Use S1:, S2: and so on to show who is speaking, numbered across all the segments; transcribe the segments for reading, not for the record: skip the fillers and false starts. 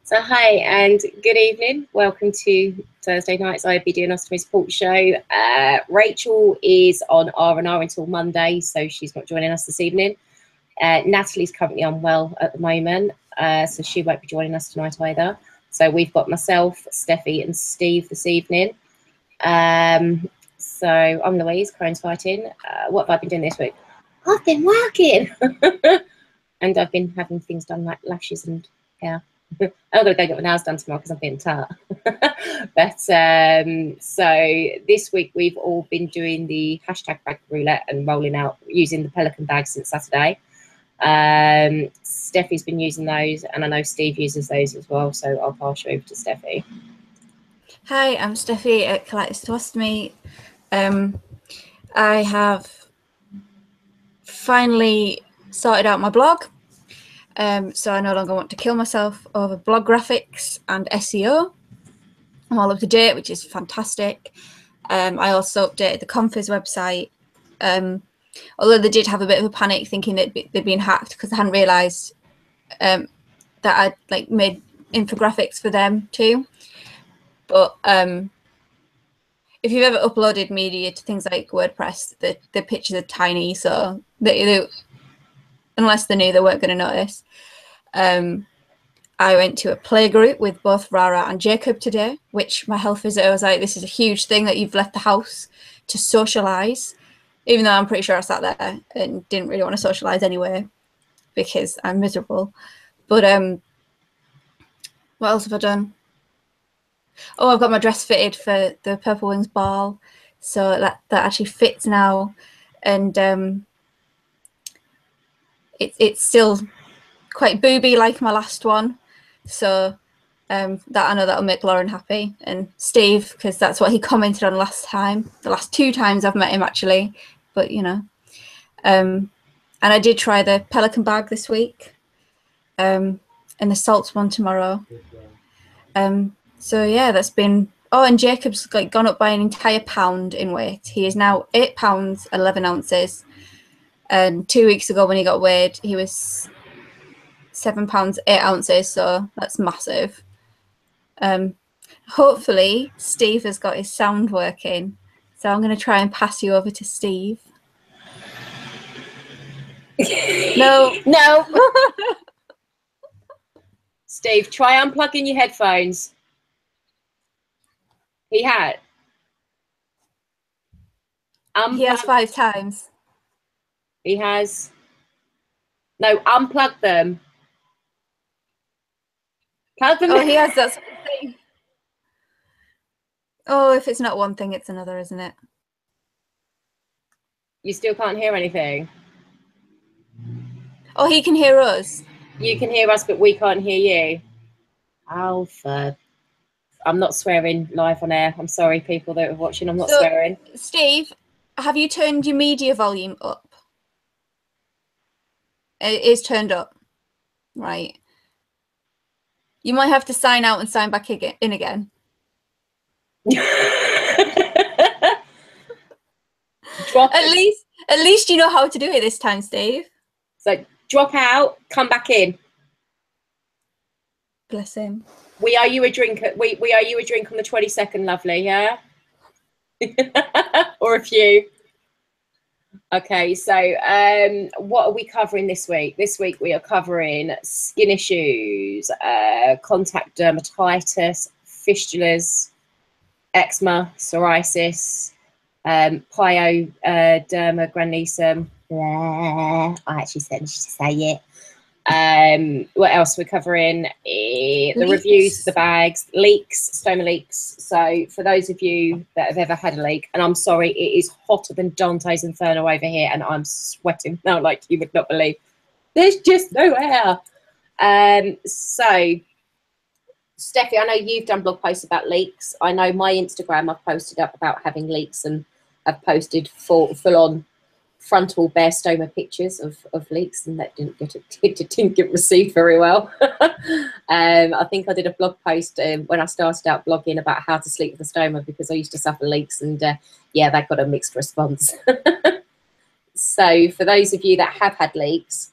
S1: So hi and good evening. Welcome to Thursday night's IBD Ostomy support show. Rachel is on R&R until Monday, so she's not joining us this evening. Natalie's currently unwell at the moment, so she won't be joining us tonight either. So we've got myself, Steffi and Steve this evening. So I'm Louise, Crohn's fighting. What have I been doing this week? I've been working! And I've been having things done like lashes and hair. I'm going to go get my nails done tomorrow because I'm being tart. But so this week we've all been doing the hashtag bag roulette and rolling out using the Pelican bags since Saturday. Steffi's been using those, and I know Steve uses those as well, so I'll pass you over to Steffi.
S2: Hi, I'm Steffi at IBD Ostomy. I have finally sorted out my blog. So I no longer want to kill myself over blog graphics and SEO. I'm all up to date, which is fantastic. I also updated the Confiz website, although they did have a bit of a panic thinking that they'd been hacked because I hadn't realised that I'd made infographics for them too. But if you've ever uploaded media to things like WordPress, the pictures are tiny, so they unless they knew, they weren't going to notice. I went to a play group with both Rara and Jacob today, which my health visitor was like, this is a huge thing that you've left the house to socialise, even though I'm pretty sure I sat there and didn't really want to socialise anyway because I'm miserable. But what else have I done? Oh, I've got my dress fitted for the Purple Wings ball, so that actually fits now, and it's still quite booby like my last one, so that I know that'll make Lauren happy and Steve, because that's what he commented on last time, the last 2 times I've met him actually, but you know. And I did try the Pelican bag this week, and the salts one tomorrow. So yeah, that's been. Oh, and Jacob's gone up by an entire pound in weight. He is now 8 pounds 11 ounces. And 2 weeks ago when he got weighed, he was 7 pounds 8 ounces. So that's massive. Hopefully Steve has got his sound working. So I'm going to try and pass you over to Steve. No.
S1: Steve, try unplugging your headphones. He had.
S2: He has 5 times.
S1: He has. No, unplug them. Plug them.
S2: Oh, he has that sort of thing. Oh, if it's not one thing, it's another, isn't it?
S1: You still can't hear anything.
S2: Oh, he can hear us.
S1: You can hear us, but we can't hear you. Alpha. I'm not swearing live on air. I'm sorry, people that are watching. I'm not swearing.
S2: Steve, have you turned your media volume up? It is turned up. Right. You might have to sign out and sign back in again. At least you know how to do it this time, Steve.
S1: So drop out, come back in.
S2: Bless him.
S1: We owe you a drink. We owe you a drink on the 22nd, lovely, yeah? Or a few. Okay, so what are we covering this week? This week we are covering skin issues, contact dermatitis, fistulas, eczema, psoriasis, pyoderma grandisum. I actually said to say it. What else we're covering? The reviews, the bags, leaks, stoma leaks. So for those of you that have ever had a leak, and I'm sorry, it is hotter than Dante's Inferno over here, and I'm sweating now like you would not believe. There's just no air. So Steffi, I know you've done blog posts about leaks. I know my Instagram I've posted up about having leaks, and I've posted full on frontal bare stoma pictures of leaks, and that didn't get received very well. I think I did a blog post when I started out blogging about how to sleep with a stoma because I used to suffer leaks, and yeah, that got a mixed response. So for those of you that have had leaks,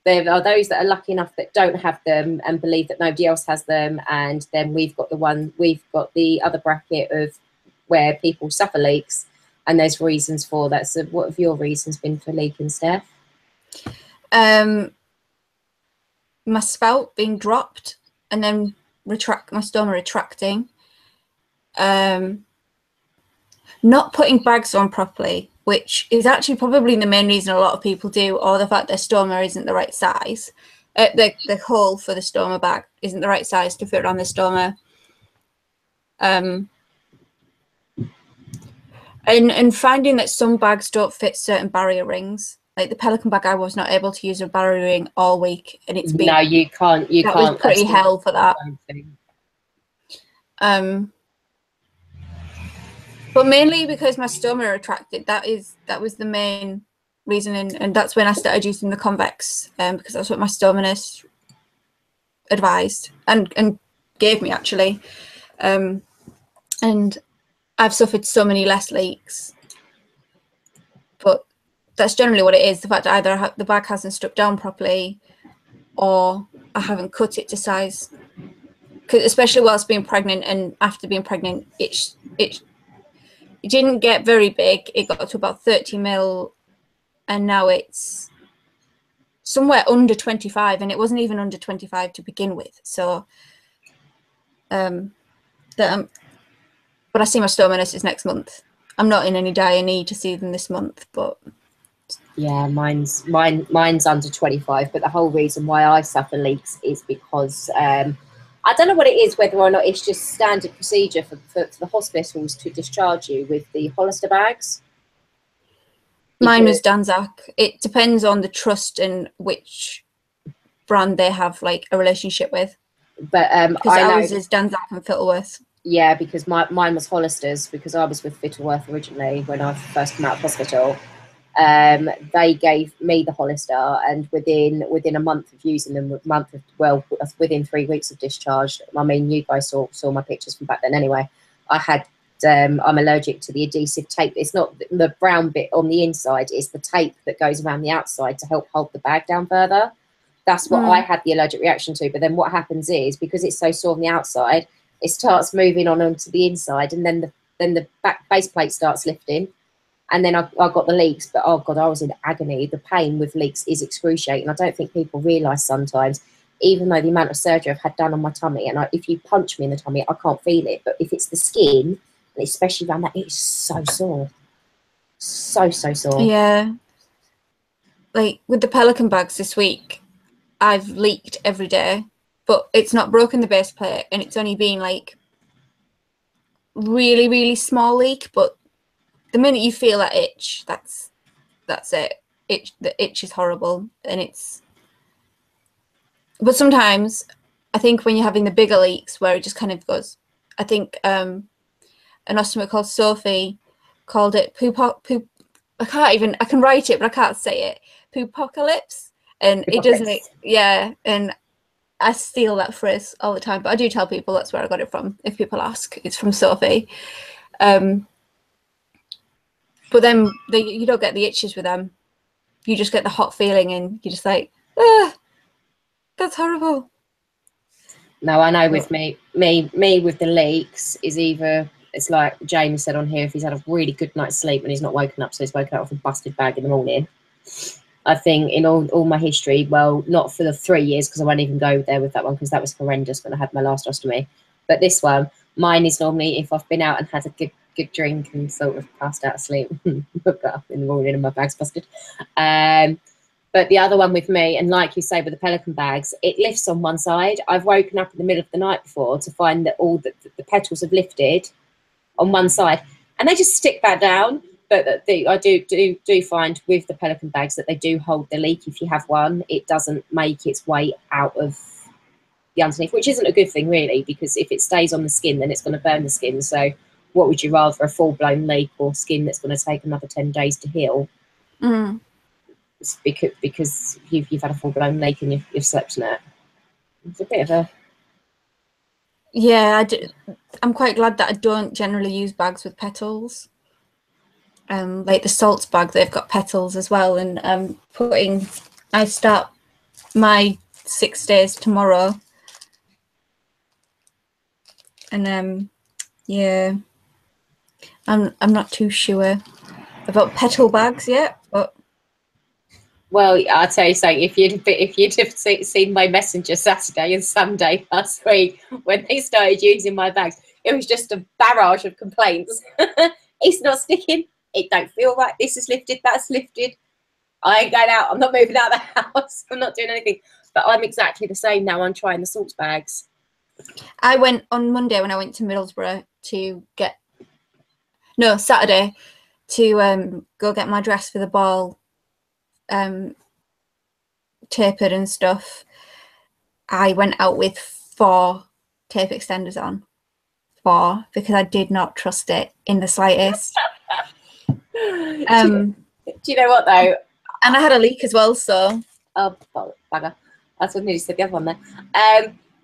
S1: there are those that are lucky enough that don't have them and believe that nobody else has them, and then we've got the other bracket of where people suffer leaks, and there's reasons for that. So what have your reasons been for leaking, Steph?
S2: My spout being dropped and then my stoma retracting. Not putting bags on properly, which is actually probably the main reason a lot of people do, or the fact their stoma isn't the right size. The hole for the stoma bag isn't the right size to fit around the stoma. And finding that some bags don't fit certain barrier rings. Like the Pelican bag, I was not able to use a barrier ring all week, and it's been,
S1: no, you can't.
S2: That was pretty hell for that. But mainly because my stoma retracted. That was the main reason, and that's when I started using the convex, because that's what my stoma nurse advised and gave me, actually. And I've suffered so many less leaks. But that's generally what it is. The fact that either the bag hasn't stuck down properly, or I haven't cut it to size. Because especially whilst being pregnant and after being pregnant, it didn't get very big. It got to about 30 mil, and now it's somewhere under 25, and it wasn't even under 25 to begin with. So, but I see my stoma nurses next month. I'm not in any dire need to see them this month, but
S1: yeah, mine's under 25. But the whole reason why I suffer leaks is because I don't know what it is, whether or not it's just standard procedure for the hospitals to discharge you with the Hollister bags.
S2: Mine was Danzak. It depends on the trust and which brand they have like a relationship with.
S1: But
S2: because ours is Danzak and Fittleworth.
S1: Yeah, because mine was Hollister's, because I was with Fittleworth originally when I first came out of hospital. They gave me the Hollister, and within a month of using them, within 3 weeks of discharge. I mean, you guys saw my pictures from back then anyway. I had I'm allergic to the adhesive tape. It's not the brown bit on the inside, it's the tape that goes around the outside to help hold the bag down further. That's what I had the allergic reaction to. But then what happens is, because it's so sore on the outside, it starts moving onto the inside, and then the back base plate starts lifting. And then I got the leaks, but oh God, I was in agony. The pain with leaks is excruciating. I don't think people realise sometimes, even though the amount of surgery I've had done on my tummy, and if you punch me in the tummy, I can't feel it. But if it's the skin, and especially around that, it's so sore. So sore.
S2: Yeah. Like with the Pelican bags this week, I've leaked every day, but it's not broken the base plate, and it's only been like really, really small leak. But the minute you feel that itch, that's it. The itch is horrible, and it's. But sometimes, I think when you're having the bigger leaks, where it just kind of goes. I think an ostomy called Sophie called it poop. I can write it, but I can't say it. Poopocalypse, and it doesn't. Yeah, and I steal that phrase all the time, but I do tell people that's where I got it from. If people ask, it's from Sophie. But then you don't get the itches with them. You just get the hot feeling, and you're just like, that's horrible.
S1: No, I know with me with the leaks is either, it's like James said on here, if he's had a really good night's sleep and he's not woken up, so he's woken up with a busted bag in the morning. I think in all my history, well, not for the 3 years, because I won't even go there with that one, because that was horrendous when I had my last ostomy. But this one, mine is normally if I've been out and had a good drink and sort of passed out of sleep, woke up in the morning and my bag's busted. But the other one with me, and like you say with the Pelican bags, it lifts on one side. I've woken up in the middle of the night before to find that all the petals have lifted on one side, and they just stick back down. But I do find with the Pelican bags that they do hold the leak. If you have one, it doesn't make its way out of the underneath, which isn't a good thing really, because if it stays on the skin, then it's going to burn the skin. So what would you rather, a full-blown leak or skin that's going to take another 10 days to heal? It's because you've had a full-blown leak and you've slept in it. It's a bit of a...
S2: Yeah, I'm quite glad that I don't generally use bags with petals. Like the salts bag, they've got petals as well, and I start my 6 days tomorrow. And yeah, I'm not too sure about petal bags yet, but
S1: well, I'll tell you something. If you'd have seen my messenger Saturday and Sunday last week when they started using my bags, it was just a barrage of complaints. It's not sticking. It don't feel right. This is lifted. That's lifted. I ain't going out. I'm not moving out of the house. I'm not doing anything. But I'm exactly the same now. I'm trying the salts bags.
S2: I went on Monday when I went to Middlesbrough to get, no, Saturday to go get my dress for the ball tapered and stuff. I went out with 4 tape extenders on. 4, because I did not trust it in the slightest.
S1: Do you know what though?
S2: And I had a leak as well, so.
S1: Oh, bugger. That's what I nearly said the other one there.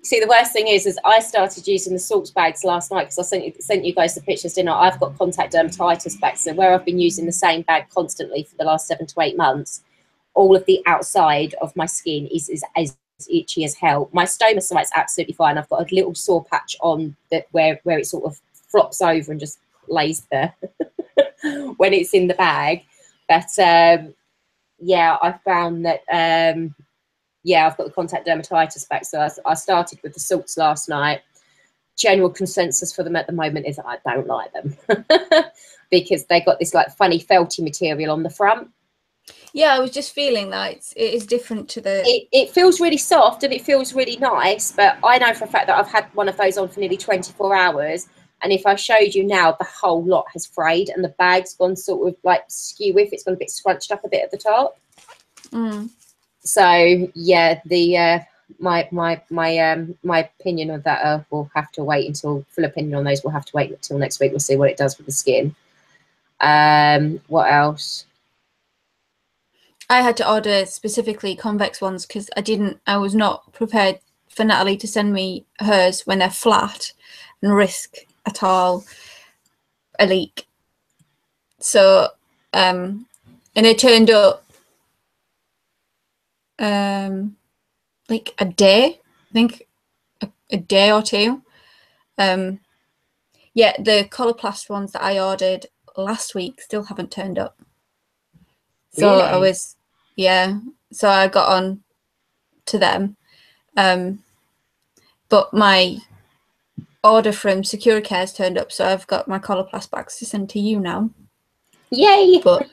S1: See, the worst thing is I started using the salts bags last night because I sent you guys the pictures, didn't I? I've got contact dermatitis bags, so where I've been using the same bag constantly for the last 7 to 8 months, all of the outside of my skin is as itchy as hell. My stoma site's absolutely fine. I've got a little sore patch on that where it sort of flops over and just lays there when it's in the bag. But yeah, I found that yeah, I've got the contact dermatitis back, so I started with the salts last night. General consensus for them at the moment is that I don't like them because they got this like funny felty material on the front.
S2: Yeah, I was just feeling that it is different to the.
S1: It feels really soft and it feels really nice, but I know for a fact that I've had one of those on for nearly 24 hours. And if I showed you now, the whole lot has frayed and the bag's gone sort of like skew with. It's gone a bit scrunched up a bit at the top.
S2: Mm.
S1: So yeah, the my opinion of that will have to wait until full opinion on those. We'll have to wait until next week. We'll see what it does with the skin. What else?
S2: I had to order specifically convex ones because I was not prepared for Natalie to send me hers when they're flat and risk at all a leak. So, and it turned up like a day, I think a day or 2. Yeah, the Coloplast ones that I ordered last week still haven't turned up. So
S1: really?
S2: I was, yeah, so I got on to them. But my order from Securicare has turned up, so I've got my Coloplast bags to send to you now.
S1: Yay!
S2: But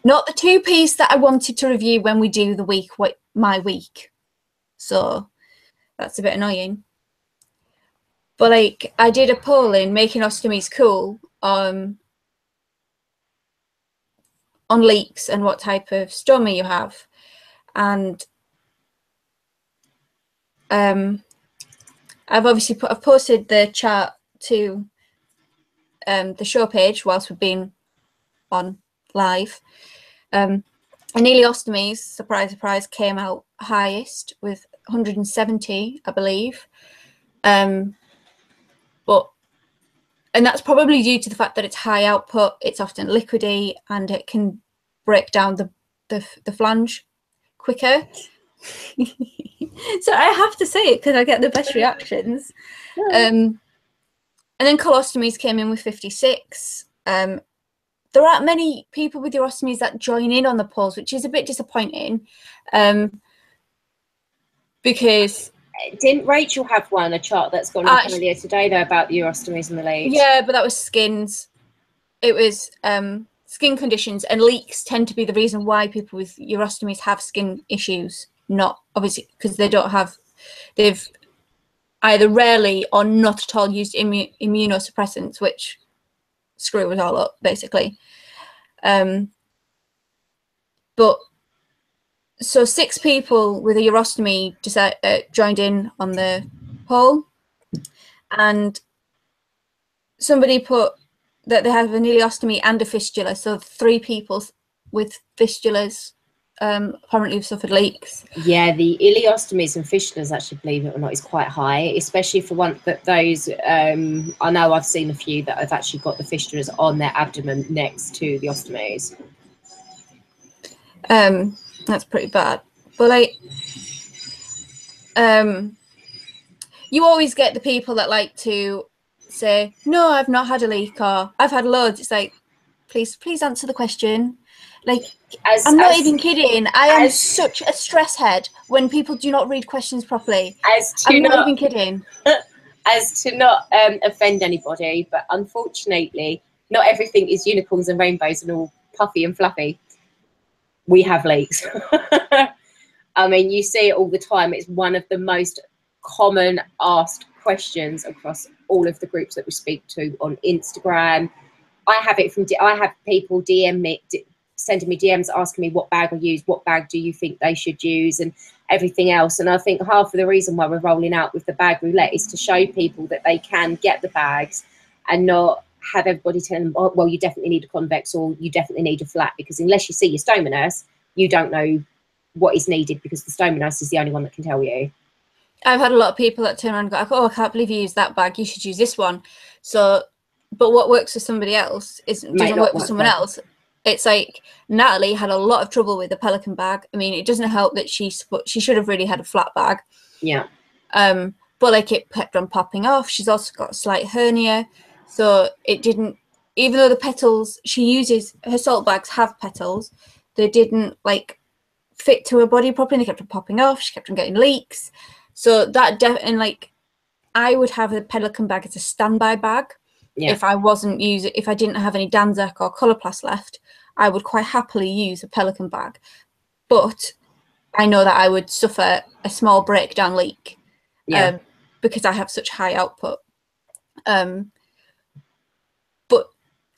S2: not the 2-piece that I wanted to review when we do the my week. So that's a bit annoying. But like, I did a poll in Making Ostomies Cool on leaks and what type of stoma you have, and I've posted the chart to the show page whilst we've been on live. And ileostomies, surprise, surprise, came out highest with 170, I believe. And that's probably due to the fact that it's high output, it's often liquidy, and it can break down the flange quicker. So I have to say it because I get the best reactions. And then colostomies came in with 56. There aren't many people with urostomies that join in on the polls, which is a bit disappointing. Because
S1: didn't Rachel have a chart that's gone up earlier today though about the urostomies and the leaks?
S2: Yeah, but that was skins. It was skin conditions, and leaks tend to be the reason why people with urostomies have skin issues. Not obviously because they've either rarely or not at all used immunosuppressants, which screw us all up basically. But so 6 people with a urostomy joined in on the poll, and somebody put that they have an ileostomy and a fistula. So 3 people with fistulas apparently have suffered leaks.
S1: Yeah, the ileostomies and fistulas, actually, believe it or not, is quite high, especially for those. I know I've seen a few that have actually got the fistulas on their abdomen next to the ostomies.
S2: That's pretty bad. But like, You always get the people that like to say, no, I've not had a leak, or I've had loads. It's like, please answer the question. Like, I'm not even kidding. I am such a stress head when people do not read questions properly. I'm not even kidding.
S1: As to not offend anybody, but unfortunately, not everything is unicorns and rainbows and all puffy and fluffy. We have leaks. I mean, you see it all the time. It's one of the most common asked questions across all of the groups that we speak to on Instagram. I have people DM me, sending me DMs asking me what bag I use, what bag do you think they should use, and everything else. And I think half of the reason why we're rolling out with the bag roulette is to show people that they can get the bags and not have everybody tell them, oh, well, you definitely need a convex or you definitely need a flat, because unless you see your stoma nurse, you don't know what is needed, because the stoma nurse is the only one that can tell you.
S2: I've had a lot of people that turn around and go, oh, I can't believe you used that bag, you should use this one. So, but what works for somebody else doesn't work for someone else. It's like Natalie had a lot of trouble with the Pelican bag. I mean, it doesn't help that she should have really had a flat bag.
S1: Yeah.
S2: But like it kept on popping off. She's also got a slight hernia, so it didn't. Even though the petals she uses, her salt bags have petals, they didn't like fit to her body properly. They kept on popping off. She kept on getting leaks. So that and like I would have a Pelican bag as a standby bag. Yeah. If I didn't have any Danzak or Coloplast left, I would quite happily use a Pelican bag. But I know that I would suffer a small breakdown leak, because I have such high output. But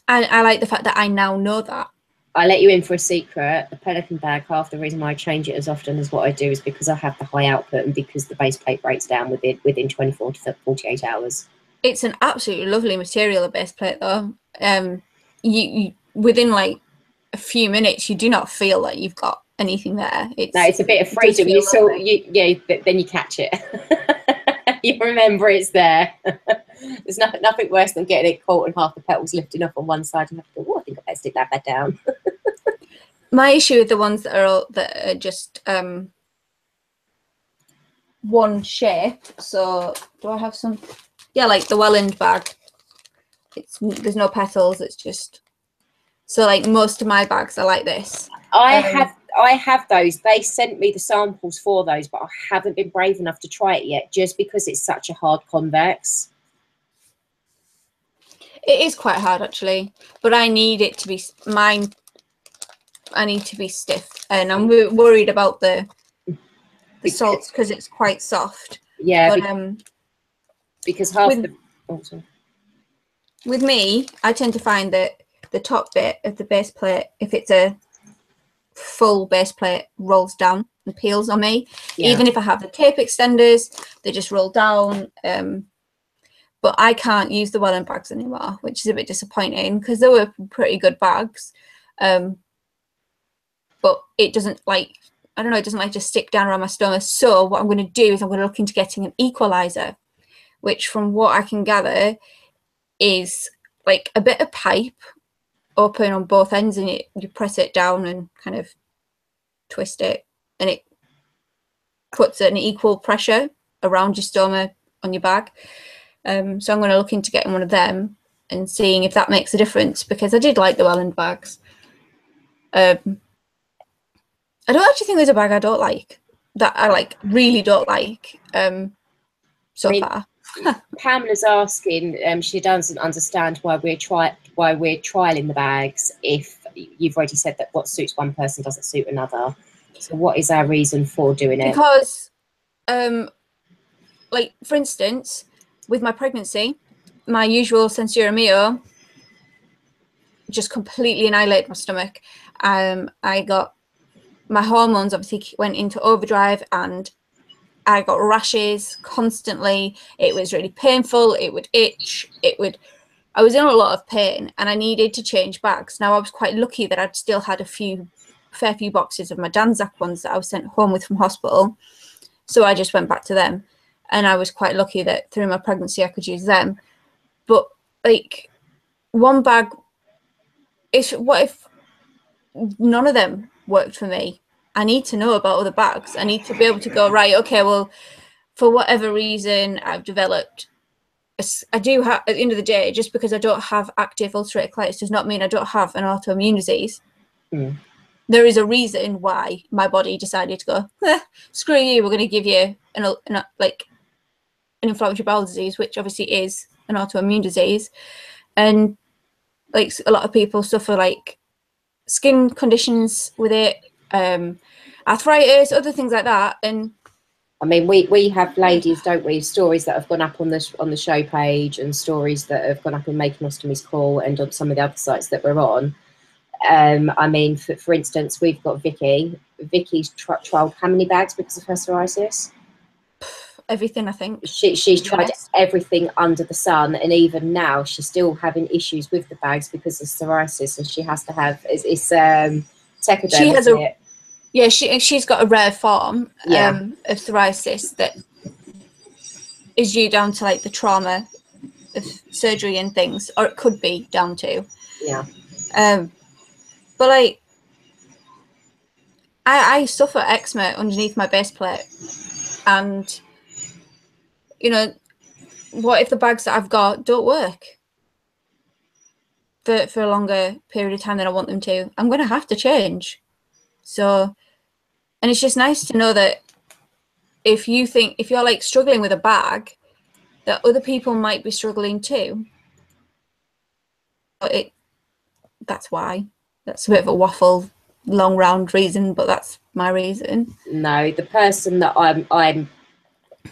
S2: I like the fact that I now know that.
S1: I let you in for a secret. The Pelican bag, half the reason why I change it as often as what I do is because I have the high output and because the base plate breaks down within 24 to 48 hours.
S2: It's an absolutely lovely material, a base plate, though. You within like a few minutes, you do not feel like you've got anything there.
S1: It's a bit of freedom. But then you catch it. You remember it's there. There's nothing worse than getting it caught and half the petals lifting up on one side and have to go, oh, I think I better stick that back down.
S2: My issue with the ones that are just one shape. So do I have some? Yeah, like the Welland bag. There's no petals. It's just so like most of my bags are like this.
S1: I have those. They sent me the samples for those, but I haven't been brave enough to try it yet, just because it's such a hard convex.
S2: It is quite hard actually, but I need it to be mine. I need to be stiff, and I'm worried about the salts because it's quite soft.
S1: Yeah, but, because half
S2: with me, I tend to find that the top bit of the base plate, if it's a full base plate, rolls down and peels on me. Yeah. Even if I have the tape extenders, they just roll down. But I can't use the Welland bags anymore, which is a bit disappointing because they were pretty good bags. But it doesn't like, I don't know, it doesn't like just stick down around my stoma. So what I'm going to do is I'm going to look into getting an equalizer, which from what I can gather is like a bit of pipe open on both ends, and you press it down and kind of twist it, and it puts an equal pressure around your stoma on your bag. So I'm going to look into getting one of them and seeing if that makes a difference, because I did like the Welland bags. I don't actually think there's a bag I don't like, that I like really don't like far.
S1: Pamela's asking, she doesn't understand why we're trialing the bags if you've already said that what suits one person doesn't suit another. So what is our reason for doing it?
S2: Because like for instance, with my pregnancy, my usual Sensura Mio just completely annihilated my stomach. I got my hormones obviously went into overdrive, and I got rashes constantly. It was really painful. It would itch. I was in a lot of pain, and I needed to change bags. Now I was quite lucky that I'd still had fair few boxes of my Danzak ones that I was sent home with from hospital. So I just went back to them, and I was quite lucky that through my pregnancy I could use them. But like one bag, what if none of them worked for me? I need to know about other bags. I need to be able to go, right, okay, well, for whatever reason, I've developed, I do have, at the end of the day, just because I don't have active ulcerative colitis does not mean I don't have an autoimmune disease. There is a reason why my body decided to go, screw you, we're going to give you an inflammatory bowel disease, which obviously is an autoimmune disease. And like a lot of people suffer like skin conditions with it, arthritis, other things like that. And
S1: I mean, we have ladies, don't we, stories that have gone up on the show page, and stories that have gone up in Making Ostomies Call and on some of the other sites that we're on. I mean, for instance, we've got Vicky. Vicky's trialled how many bags because of her psoriasis?
S2: Everything, I think.
S1: She's tried everything under the sun, and even now she's still having issues with the bags because of psoriasis, and she has to have it's Tecoderm.
S2: She has she's got a rare form of psoriasis that is due down to like the trauma of surgery and things, or it could be down to. But like I suffer eczema underneath my base plate, and you know, what if the bags that I've got don't work for a longer period of time than I want them to? I'm going to have to change. So, and it's just nice to know that if you're like struggling with a bag, that other people might be struggling too. But that's why. That's a bit of a waffle, long round reason, but that's my reason.
S1: No, the person that I'm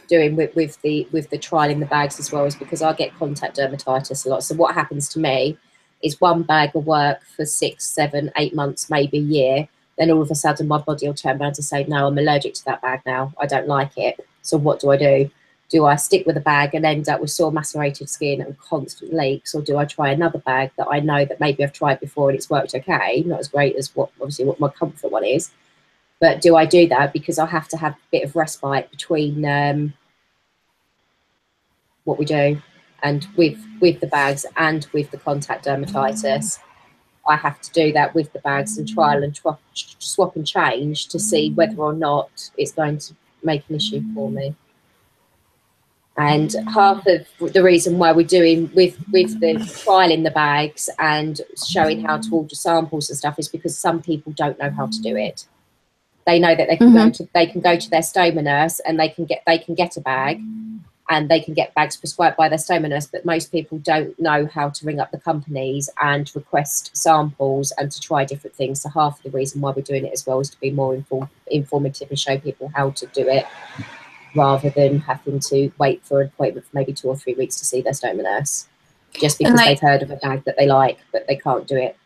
S1: doing with the trialing the bags as well is because I get contact dermatitis a lot. So what happens to me is one bag will work for 6, 7, 8 months, maybe a year. Then all of a sudden my body will turn around to say, no, I'm allergic to that bag now. I don't like it. So what do? Do I stick with a bag and end up with sore macerated skin and constant leaks, or do I try another bag that I know that maybe I've tried before and it's worked okay, not as great as what my comfort one is, but do I do that because I have to have a bit of respite between what we do, and with the bags and with the contact dermatitis, I have to do that with the bags and trial and swap and change to see whether or not it's going to make an issue for me. And half of the reason why we're doing with the trialing the bags and showing how to order samples and stuff is because some people don't know how to do it. They know that they can go to their stoma nurse and they can get a bag, and they can get bags prescribed by their stoma nurse, but most people don't know how to ring up the companies and request samples and to try different things. So half of the reason why we're doing it as well is to be more informative and show people how to do it, rather than having to wait for an appointment for maybe 2 or 3 weeks to see their stoma nurse, just because they've heard of a bag that they like, but they can't do it.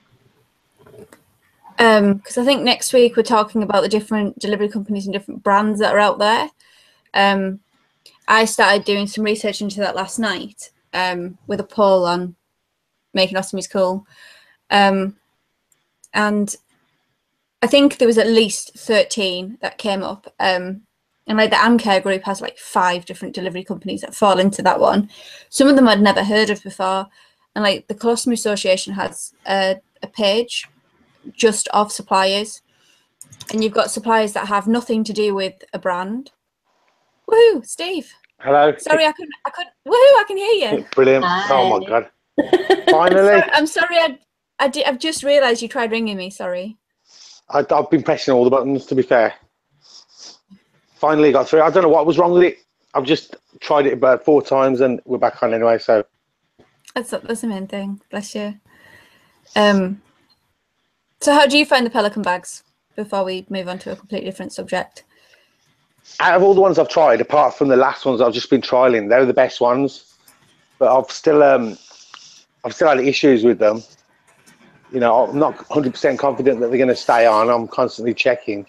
S2: Because I think next week we're talking about the different delivery companies and different brands that are out there. I started doing some research into that last night with a poll on Making Ostomies Cool. And I think there was at least 13 that came up. And like the Amcare group has like 5 different delivery companies that fall into that one. Some of them I'd never heard of before. And like the Colostomy Association has a page just of suppliers. And you've got suppliers that have nothing to do with a brand. Woohoo, Steve.
S3: Hello.
S2: Sorry, I couldn't. Woohoo, I can hear you.
S3: Brilliant.
S1: Hi.
S3: Oh my God. Finally.
S2: I'm sorry, I've just realised you tried ringing me, sorry.
S3: I've been pressing all the buttons, to be fair. Finally got through. I don't know what was wrong with it. I've just tried it about 4 times and we're back on anyway, so. That's
S2: the main thing, bless you. So how do you find the Pelican bags before we move on to a completely different subject?
S3: Out of all the ones I've tried, apart from the last ones I've just been trialing, they're the best ones. But I've still had issues with them. You know, I'm not 100% confident that they're going to stay on. I'm constantly checking.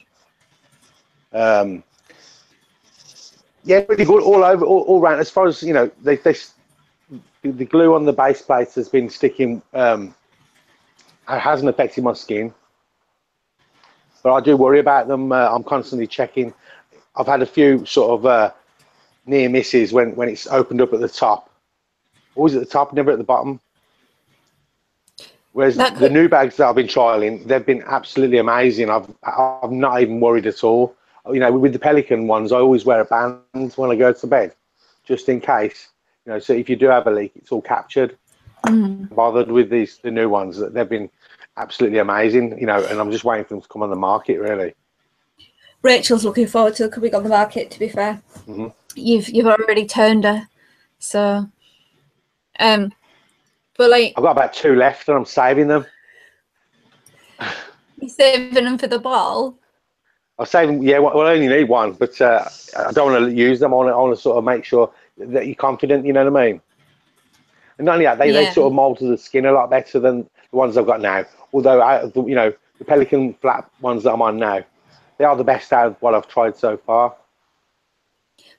S3: Yeah, pretty good all over, all round. As far as, you know, the glue on the base plates has been sticking. It hasn't affected my skin. But I do worry about them. I'm constantly checking. I've had a few sort of near misses when it's opened up at the top. Always at the top, never at the bottom. Whereas the new bags that I've been trialing, they've been absolutely amazing. I'm not even worried at all. you know, with the Pelican ones, I always wear a band when I go to bed, just in case. You know, so if you do have a leak, it's all captured. Bothered with the new ones, that they've been absolutely amazing. You know, and I'm just waiting for them to come on the market. Really,
S2: Rachel's looking forward to coming on the market. To be fair, you've already turned her, so but like
S3: I've got about 2 left, and I'm saving them.
S2: you're saving them for the ball.
S3: I'll save them. Yeah, well, I only need one, but I don't want to use them. I want to sort of make sure that you're confident. You know what I mean? And not only that, they sort of mold to the skin a lot better than the ones I've got now. Although out of the, you know, the Pelican flat ones that I'm on now, they are the best out of what I've tried so far.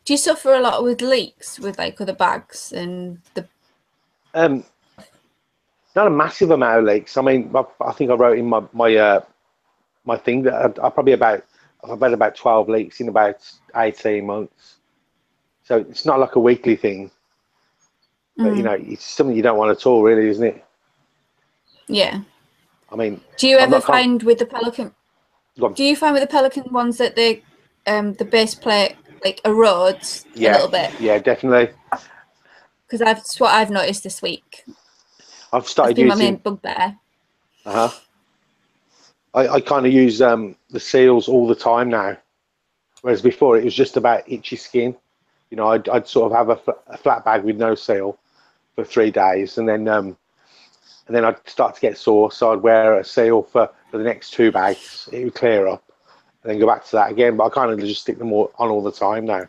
S2: Do you suffer a lot with leaks with like other bags and the?
S3: Not a massive amount of leaks. I mean, I think I wrote in my thing that I've had about 12 leaks in about 18 months. So it's not like a weekly thing. But, you know, it's something you don't want at all, really, isn't it?
S2: Yeah.
S3: I mean,
S2: do you ever find with the Pelican? Do you find with the Pelican ones that the base plate like erodes a little bit?
S3: Yeah, definitely.
S2: Because that's what I've noticed this week.
S3: I've started
S2: using my
S3: using
S2: main bugbear.
S3: I kind of use the seals all the time now, whereas before it was just about itchy skin. You know, I'd sort of have a flat bag with no seal for 3 days, and then I'd start to get sore, so I'd wear a seal for the next 2 bags. It would clear up, and then go back to that again. But I kind of just stick them on all the time now.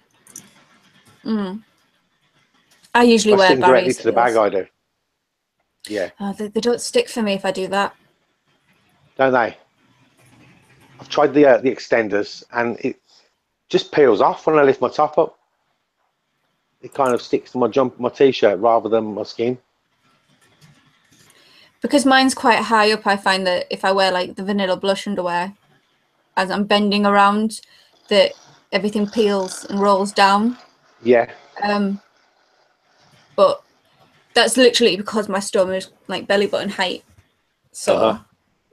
S2: I usually wear
S3: stick them directly
S2: Barry's
S3: to the bag. I do. Yeah.
S2: Oh, they don't stick for me if I do that.
S3: Don't they? I've tried the extenders, and it just peels off when I lift my top up. It kind of sticks to my t-shirt rather than my skin.
S2: Because mine's quite high up, I find that if I wear like the vanilla blush underwear, as I'm bending around, that everything peels and rolls down.
S3: Yeah.
S2: But that's literally because my stoma is like belly button height. So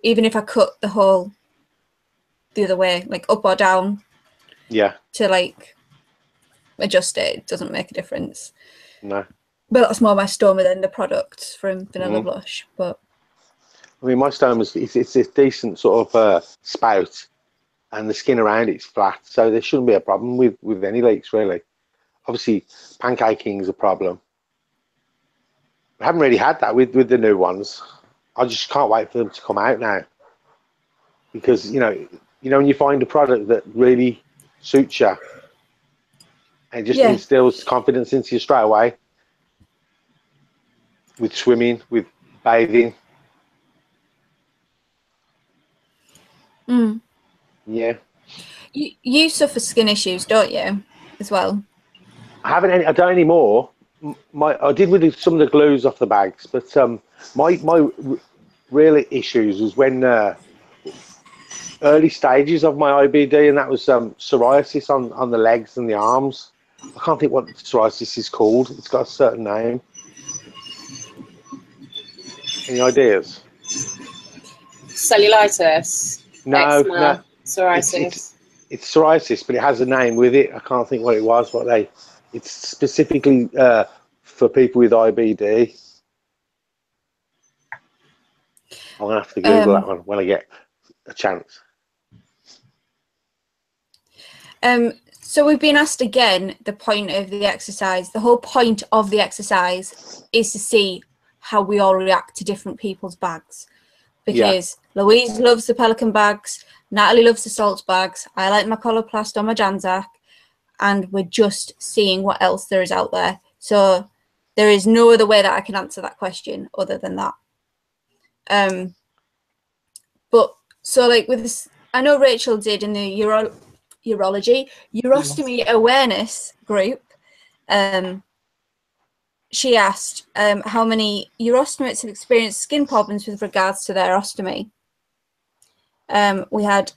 S2: even if I cut the hole the other way, like up or down, to like adjust it, it doesn't make a difference.
S3: No.
S2: But that's more my stoma than the product from Vanilla Blush. But
S3: I mean, my stoma it's a decent sort of spout, and the skin around it's flat, so there shouldn't be a problem with any leaks really. Obviously, pancaking is a problem. I haven't really had that with the new ones. I just can't wait for them to come out now, because you know when you find a product that really suits you, and just instills confidence into you straight away. With swimming, with bathing. Yeah.
S2: You suffer skin issues, don't you, as well?
S3: I don't anymore. I did with some of the glues off the bags, but my real issues was when early stages of my IBD, and that was psoriasis on the legs and the arms. I can't think what psoriasis is called. It's got a certain name. Any ideas?
S1: Cellulitis.
S3: No,
S1: eczema,
S3: no.
S1: Psoriasis.
S3: It's psoriasis, but it has a name with it. I can't think what it was. It's specifically for people with IBD. I'm gonna have to Google that one when I get a chance.
S2: So we've been asked again the point of the exercise. The whole point of the exercise is to see how we all react to different people's bags. Because Louise loves the Pelican bags, Natalie loves the Salts bags, I like my Coloplast or my Janzac, and we're just seeing what else there is out there. So there is no other way that I can answer that question other than that. But so like with this, I know Rachel did in the urostomy awareness group. She asked how many urostomates have experienced skin problems with regards to their ostomy. We had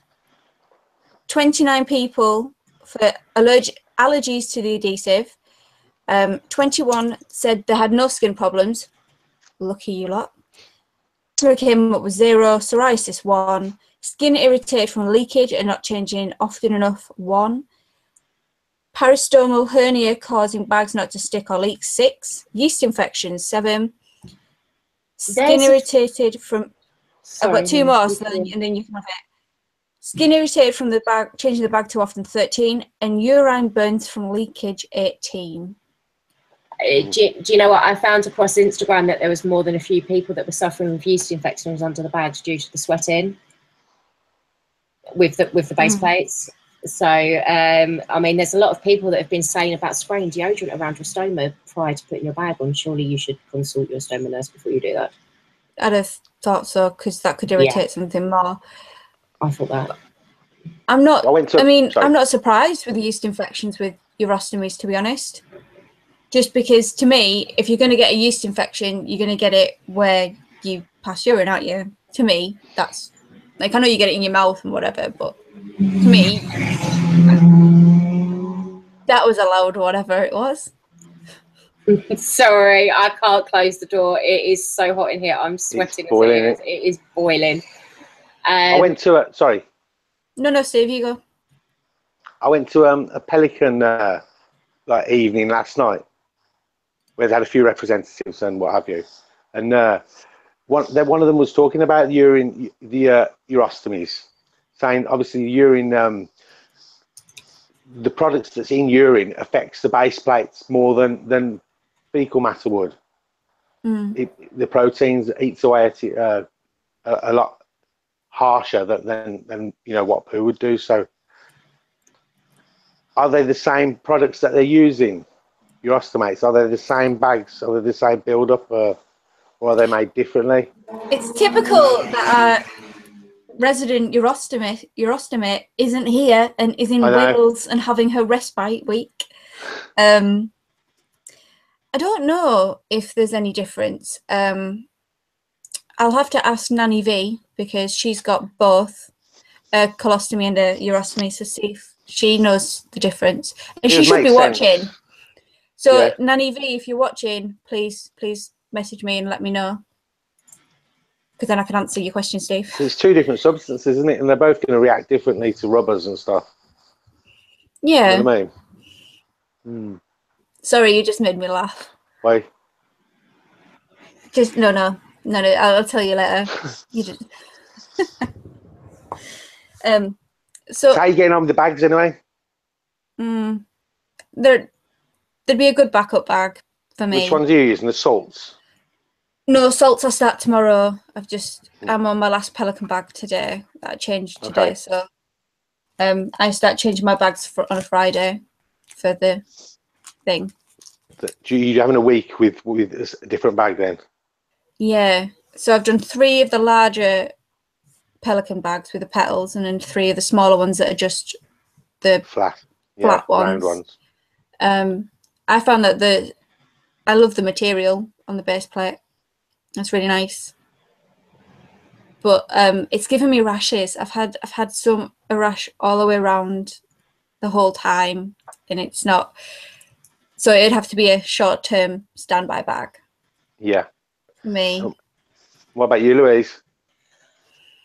S2: 29 people for allergies to the adhesive. 21 said they had no skin problems. Lucky you lot. So it came up with 0, psoriasis 1, Skin irritated from leakage and not changing often enough, 1. Peristomal hernia causing bags not to stick or leak, 6. Yeast infections, 7. Skin irritated from... Sorry, I've got 2 more, so and then you can have it. Skin irritated from the bag, changing the bag too often, 13. And urine burns from leakage, 18.
S1: Do you know what? I found across Instagram that there was more than a few people that were suffering with yeast infections under the bags due to the sweating with the base plates. So, I mean, there's a lot of people that have been saying about spraying deodorant around your stoma prior to putting your bag on. Surely you should consult your stoma nurse before you do that.
S2: I'd have thought so, because that could irritate something more.
S1: I thought that.
S2: I'm not surprised with yeast infections with urostomies, to be honest. Just because, to me, if you're going to get a yeast infection, you're going to get it where you pass urine, aren't you? To me, that's... Like, I know you get it in your mouth and whatever, but to me, that was a loud whatever it was.
S1: Sorry, I can't close the door. It is so hot in here. I'm sweating. It is boiling.
S3: I went to sorry.
S2: No, Steve, you go.
S3: I went to a Pelican like evening last night, where they had a few representatives and what have you, and one of them was talking about the urostomies, saying obviously urine, the products that's in urine affects the base plates more than fecal matter would. The proteins eats away at it a lot harsher than what poo would do. So are they the same products that they're using, urostomates? Are they the same bags? Are they the same build-up, or are they made differently?
S2: It's typical that our resident urostomate isn't here and is in Wales and having her respite week. I don't know if there's any difference. I'll have to ask Nanny V, because she's got both a colostomy and a urostomy, so see if she knows the difference. And she should be watching. So Nanny V, if you're watching, please message me and let me know, because then I can answer your question, Steve.
S3: There's 2 different substances, isn't it? And they're both going to react differently to rubbers and stuff.
S2: Yeah.
S3: You know what I mean?
S2: Sorry, you just made me laugh.
S3: Why?
S2: Just no. I'll tell you later. You just. So.
S3: How are you getting on with the bags anyway?
S2: There'd be a good backup bag for me.
S3: Which ones are you using? The salts?
S2: No, salts I start tomorrow. I'm on my last Pelican bag today. That I changed today, so I start changing my bags on a Friday for the thing.
S3: You're having a week with a different bag then? Yeah.
S2: So I've done 3 of the larger Pelican bags with the petals, and then 3 of the smaller ones that are just the flat ones.
S3: Round ones.
S2: I found that I love the material on the base plate. That's really nice. But it's given me rashes. I've had a rash all the way around the whole time, and it's not. So it'd have to be a short-term standby bag.
S3: Yeah.
S2: For me.
S3: What about you, Louise?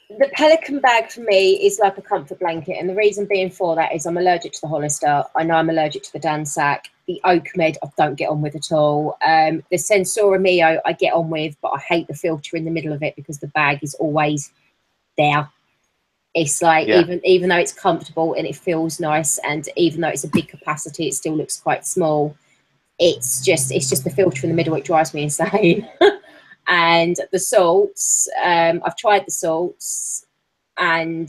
S1: The Pelican bag for me is like a comfort blanket, and the reason being for that is I'm allergic to the Hollister. I know I'm allergic to the Dansac. The Oak Med I don't get on with at all. The Sensora Mio I get on with, but I hate the filter in the middle of it because the bag is always there. It's like even though it's comfortable and it feels nice, and even though it's a big capacity, it still looks quite small. It's just the filter in the middle. It drives me insane. And the salts, I've tried the salts, and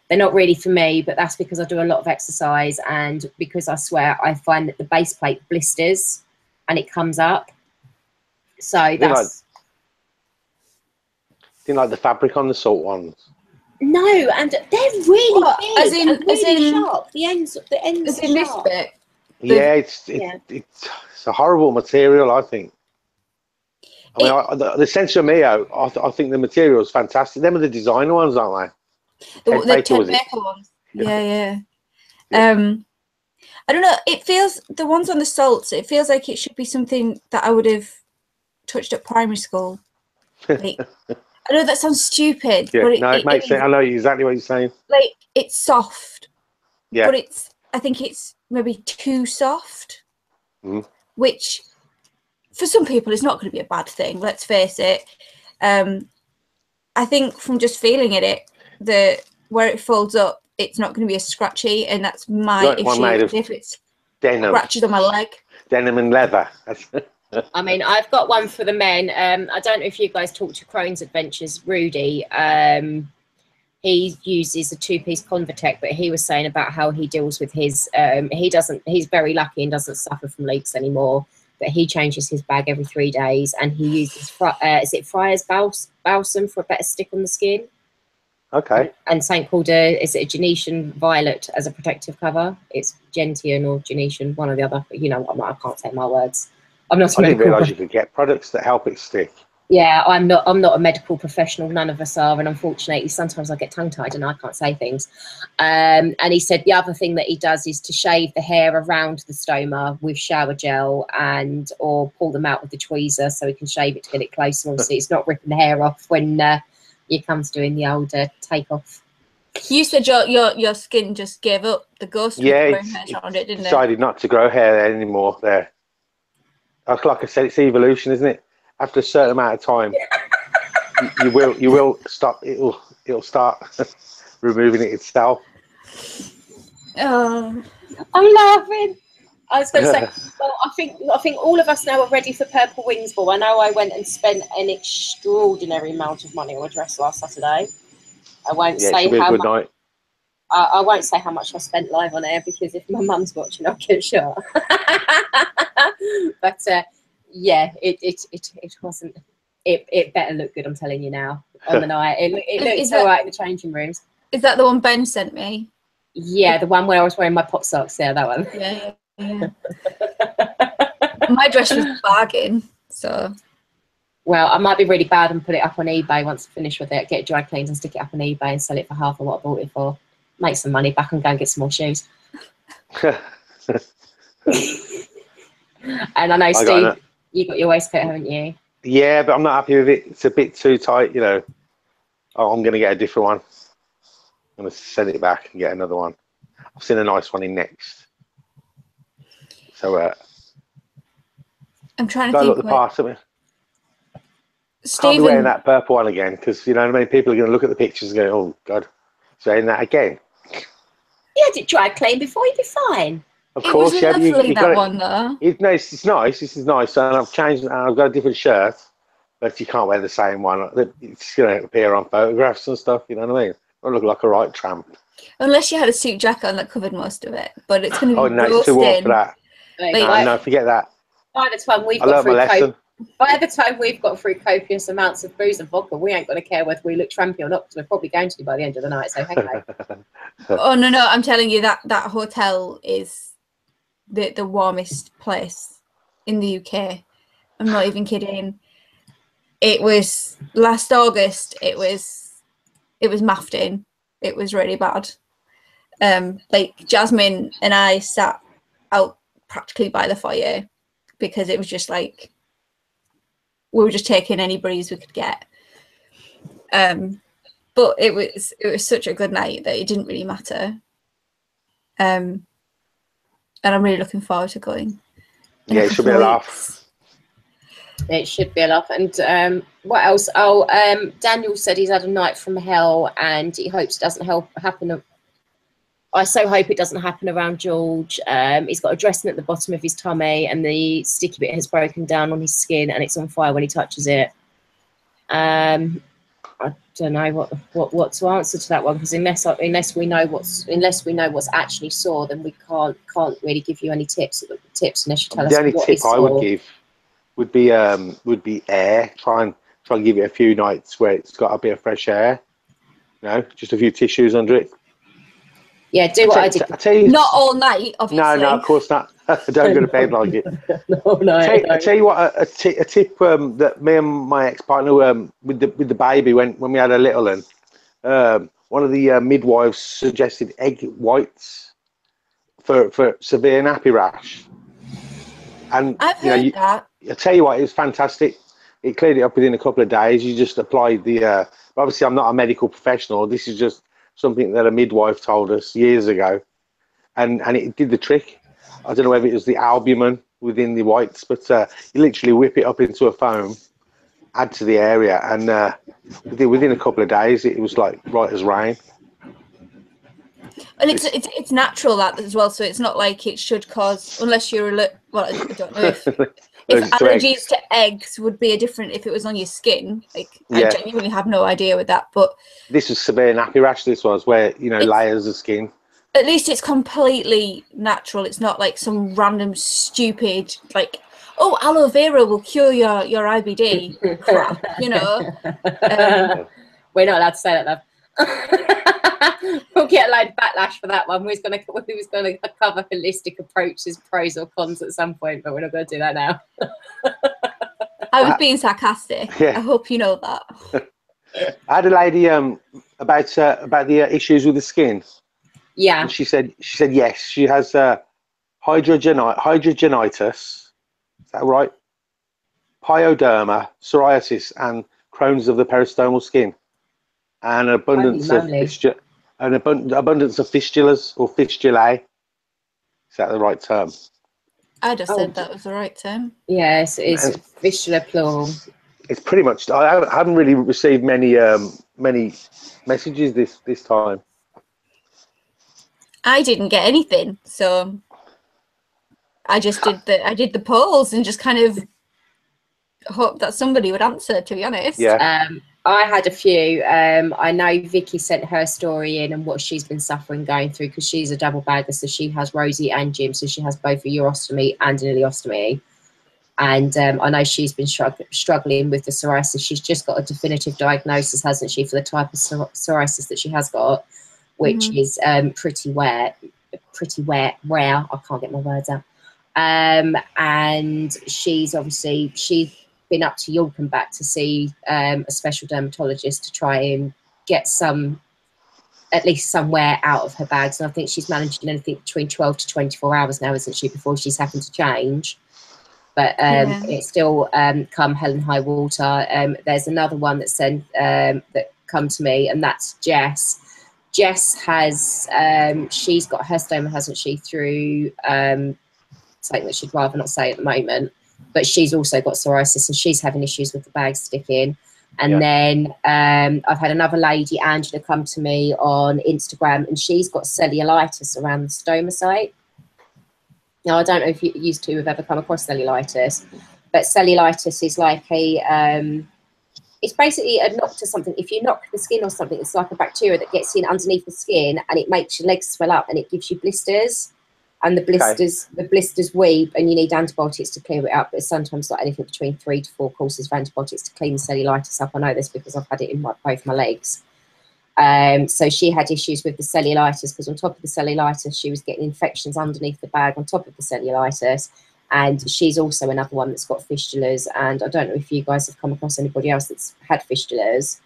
S1: they're not really for me, but that's because I do a lot of exercise, and because I swear, I find that the base plate blisters and it comes up. So that's... Didn't
S3: like the fabric on the salt ones?
S1: No, and they're really big, as in sharp. The ends
S2: as in this bit.
S3: Yeah, it's a horrible material, I think. I mean, the Sensor Mio, I think the material is fantastic. Them are the designer ones, aren't they?
S2: The Ted Baker ones. Yeah. I don't know. It feels, the ones on the salts, it feels like it should be something that I would have touched at primary school. Like, I know that sounds stupid,
S3: Yeah,
S2: but
S3: no, it makes sense. I know exactly what you're saying.
S2: Like, it's soft,
S3: Yeah.
S2: but I think it's maybe too soft, which for some people is not going to be a bad thing. Let's face it. I think from just feeling it, where it folds up, it's not going to be as scratchy, and that's my issue. If it's
S3: denim,
S2: scratches on my leg,
S3: denim and leather.
S1: I mean, I've got one for the men. I don't know if you guys talked to Crohn's Adventures, Rudy. He uses a 2-piece Convatec, but he was saying about how he deals with his. He's very lucky and doesn't suffer from leaks anymore. But he changes his bag every 3 days, and he uses is it Friar's balsam for a better stick on the skin.
S3: Okay.
S1: And something called is it a Genetian Violet as a protective cover? It's Gentian or Genetian, one or the other. But you know, I can't say my words. I'm not.
S3: I didn't realise you could get products that help it stick.
S1: Yeah, I'm not a medical professional. None of us are, and unfortunately, sometimes I get tongue-tied and I can't say things. And he said the other thing that he does is to shave the hair around the stoma with shower gel or pull them out with the tweezer so he can shave it to get it close. And obviously, it's not ripping the hair off when you come to doing the old take off.
S2: You said your skin just gave up the ghost.
S3: Yeah,
S2: it didn't
S3: decided not to grow hair anymore. There, like I said, it's evolution, isn't it? After a certain amount of time, you will stop. It'll start removing it itself.
S2: Oh,
S1: I'm laughing. I was going to say, well, I think all of us now are ready for Purple Wings Ball. I know I went and spent an extraordinary amount of money on a dress last Saturday. I won't say how much. I won't say how much I spent live on air because if my mum's watching, I'll get shot. But yeah, it wasn't. It better look good. I'm telling you now. On the night, it looked all right in the changing rooms.
S2: Is that the one Ben sent me?
S1: Yeah, the one where I was wearing my pop socks. Yeah, that one.
S2: Yeah. My dress was bargain, so.
S1: Well, I might be really bad and put it up on eBay once I finish with it. Get it dry cleaned and stick it up on eBay and sell it for half of what I bought it for. Make some money back and go and get some more shoes. And I know, Steve, you got your waistcoat, haven't you?
S3: Yeah, but I'm not happy with it. It's a bit too tight, you know. I'm going to get a different one. I'm going to send it back and get another one. I've seen a nice one in next. So,
S2: I'm trying to think.
S3: Look the parts of me.
S2: Stephen,
S3: can't be wearing that purple one again because you know what I mean. People are going to look at the pictures and go, "Oh God, saying that again."
S1: You had it dry clean before, you'd be fine.
S3: Of course, yeah.
S2: You that one though.
S3: It's nice. This is nice, and I've changed. And I've got a different shirt, but you can't wear the same one. It's going to appear on photographs and stuff. You know what I mean? I look like a right tramp.
S2: Unless you had a suit jacket on that covered most of it, but it's going to be.
S3: Oh no, it's too warm for that. No, forget that.
S1: By the time we've got through by the time we've got through copious amounts of booze and vodka, we ain't going to care whether we look trampy or not because we're probably going to by the end of the night. So hang on.
S2: Oh no, I'm telling you that hotel is the warmest place in the UK. I'm not even kidding. It was last August. It was mafting. It was really bad. Like Jasmine and I sat out practically by the foyer because it was just like we were just taking any breeze we could get. But it was such a good night that it didn't really matter. And I'm really looking forward to going.
S3: Yeah, it should be a laugh.
S1: It should be a laugh. And what else? Oh, Daniel said he's had a night from hell and he hopes it doesn't happen. I so hope it doesn't happen around George. He's got a dressing at the bottom of his tummy and the sticky bit has broken down on his skin and it's on fire when he touches it. I don't know what to answer to that one because unless we know what's actually sore, then we can't really give you any tips unless you tell us
S3: the only
S1: what
S3: tip
S1: is
S3: I
S1: sore.
S3: would give would be air. Try and give it a few nights where it's got a bit of fresh air. You know, just a few tissues under it.
S1: Yeah, do what I did.
S3: I tell you,
S2: not all night, obviously.
S3: No, of course not. Don't go to bed like it.
S1: No.
S3: I tell you what, a tip that me and my ex-partner with the baby when we had a little one, one of the midwives suggested egg whites for severe nappy rash. And
S2: I've heard that.
S3: I tell you what, it was fantastic. it cleared it up within a couple of days. You just applied the. Obviously, I'm not a medical professional. This is just something that a midwife told us years ago, and it did the trick. I don't know whether it was the albumin within the whites, but you literally whip it up into a foam, add to the area, and within a couple of days, it was like right as rain.
S2: And it's natural that as well, so it's not like it should cause, unless you're well, I don't know if allergies to eggs would be a different if it was on your skin. Like, yeah. I genuinely have no idea with that, but
S3: this was severe nappy rash. This was where layers of skin.
S2: At least it's completely natural. It's not like some random stupid like, oh, aloe vera will cure your IBD crap,
S1: We're not allowed to say that, love. We'll get a load of backlash for that one. Who's going to cover holistic approaches, pros or cons at some point, but we're not going to do that now.
S2: I was being sarcastic. Yeah. I hope you know that.
S3: I had a lady about the issues with the skin.
S1: Yeah.
S3: And she said yes, she has hydrogenitis. Is that right? Pyoderma, psoriasis, and Crohn's of the peristomal skin. And an abundance of fistulas or fistulae. Is that the right term?
S2: I just said that was the right term.
S1: Yes, it's fistula plural.
S3: It's pretty much. I haven't really received many messages this time.
S2: I didn't get anything, so I just did the polls and just kind of hope that somebody would answer. To be honest,
S3: yeah.
S1: I had a few. I know Vicky sent her story in and what she's been suffering going through, because she's a double bagger, so she has Rosie and Jim, so she has both a urostomy and an ileostomy. And I know she's been struggling with the psoriasis. She's just got a definitive diagnosis, hasn't she, for the type of psoriasis that she has got, which is pretty rare. I can't get my words out. And she's been up to York and back to see a special dermatologist to try and get at least somewhere out of her bags. And I think she's managing anything between 12 to 24 hours now, isn't she, before she's having to change. But it's still come hell and high water. There's another one that come to me, and that's Jess. Jess has, she's got her stoma, hasn't she, through something that she'd rather not say at the moment. But she's also got psoriasis, and she's having issues with the bag sticking. And then I've had another lady, Angela, come to me on Instagram, and she's got cellulitis around the stoma site. Now, I don't know if you two have ever come across cellulitis, but cellulitis is like it's basically a knock to something. If you knock the skin or something, it's like a bacteria that gets in underneath the skin, and it makes your legs swell up, and it gives you blisters. And the blisters weep, and you need antibiotics to clear it up. But it's sometimes like anything between 3 to 4 courses of antibiotics to clean the cellulitis up. I know this because I've had it in both my legs. So she had issues with the cellulitis, because on top of the cellulitis, she was getting infections underneath the bag on top of the cellulitis. And she's also another one that's got fistulas. And I don't know if you guys have come across anybody else that's had fistulas,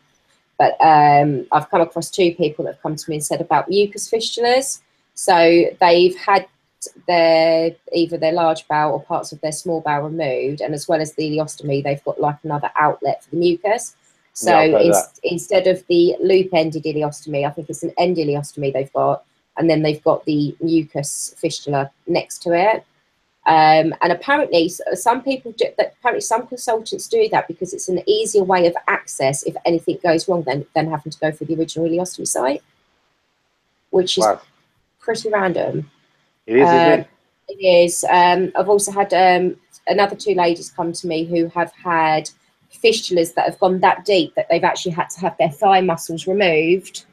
S1: but I've come across 2 people that have come to me and said about mucus fistulas. So they've had either their large bowel or parts of their small bowel removed, and as well as the ileostomy, they've got like another outlet for the mucus. So instead of the loop-ended ileostomy, I think it's an end ileostomy they've got, and then they've got the mucus fistula next to it. And apparently some consultants do that because it's an easier way of access if anything goes wrong than having to go through the original ileostomy site, which is pretty random.
S3: It is, isn't it?
S1: It is. I've also had another 2 ladies come to me who have had fistulas that have gone that deep that they've actually had to have their thigh muscles removed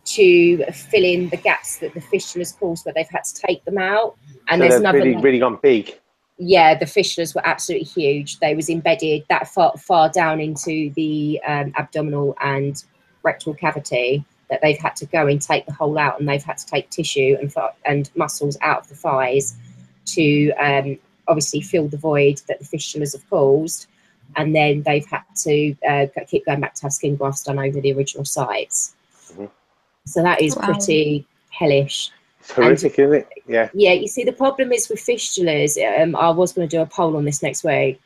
S1: to fill in the gaps that the fistulas caused, where they've had to take them out. And
S3: so
S1: there's
S3: another really gone big.
S1: Yeah, the fistulas were absolutely huge. They was embedded that far down into the abdominal and rectal cavity that they've had to go and take the whole out, and they've had to take tissue and muscles out of the thighs to obviously fill the void that the fistulas have caused. And then they've had to keep going back to have skin grafts done over the original sites. So that is pretty hellish.
S3: It's horrific, isn't it? Yeah.
S1: Yeah, you see, the problem is with fistulas, I was going to do a poll on this next week,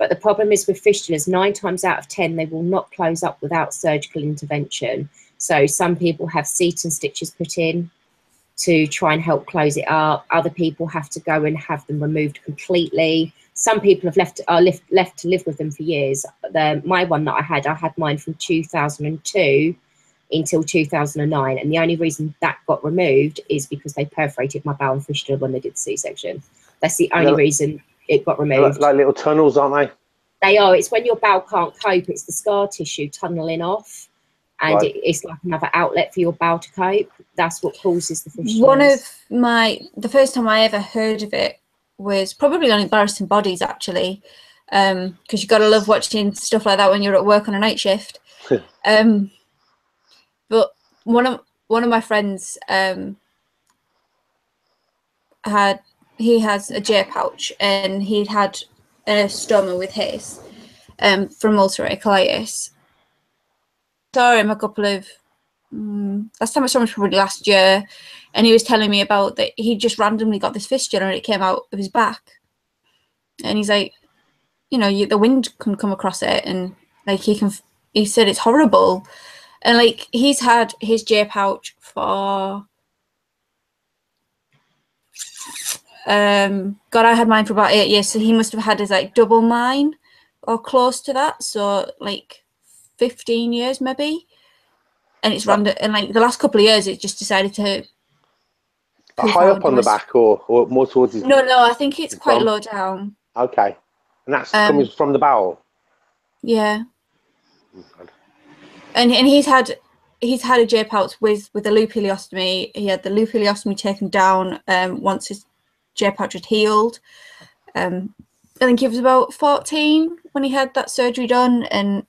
S1: But the problem is with fistulas, 9 times out of 10, they will not close up without surgical intervention. So some people have seton stitches put in to try and help close it up. Other people have to go and have them removed completely. Some people have left to live with them for years. My one that I had mine from 2002 until 2009, and the only reason that got removed is because they perforated my bowel and fistula when they did the C-section. That's the only reason it got removed.
S3: Like little tunnels, aren't they?
S1: They are. It's when your bowel can't cope. It's the scar tissue tunneling off, and
S3: Right.
S1: it's like another outlet for your bowel to cope. That's what causes the fistulas.
S2: The first time I ever heard of it was probably on Embarrassing Bodies, actually, because you got to love watching stuff like that when you're at work on a night shift. But one of my friends has a J pouch, and he'd had a stoma with his from ulcerative colitis. Saw him a couple of last time I saw him was probably last year, and he was telling me about that he just randomly got this fistula and it came out of his back, and he's like, you know, the wind can come across it, and like he said it's horrible. And like he's had his J pouch for God, I had mine for about 8 years, so he must have had his like double mine or close to that, so like 15 years maybe. And it's random, and like the last couple of years, it just decided to.
S3: High up on the back, or more towards his.
S2: No, I think it's quite low down.
S3: Okay, and that's coming from the bowel.
S2: Yeah.
S3: Oh, God.
S2: And he's had a J pouch with a loop ileostomy. He had the loop ileostomy taken down once his J pouch had healed. I think he was about 14 when he had that surgery done, and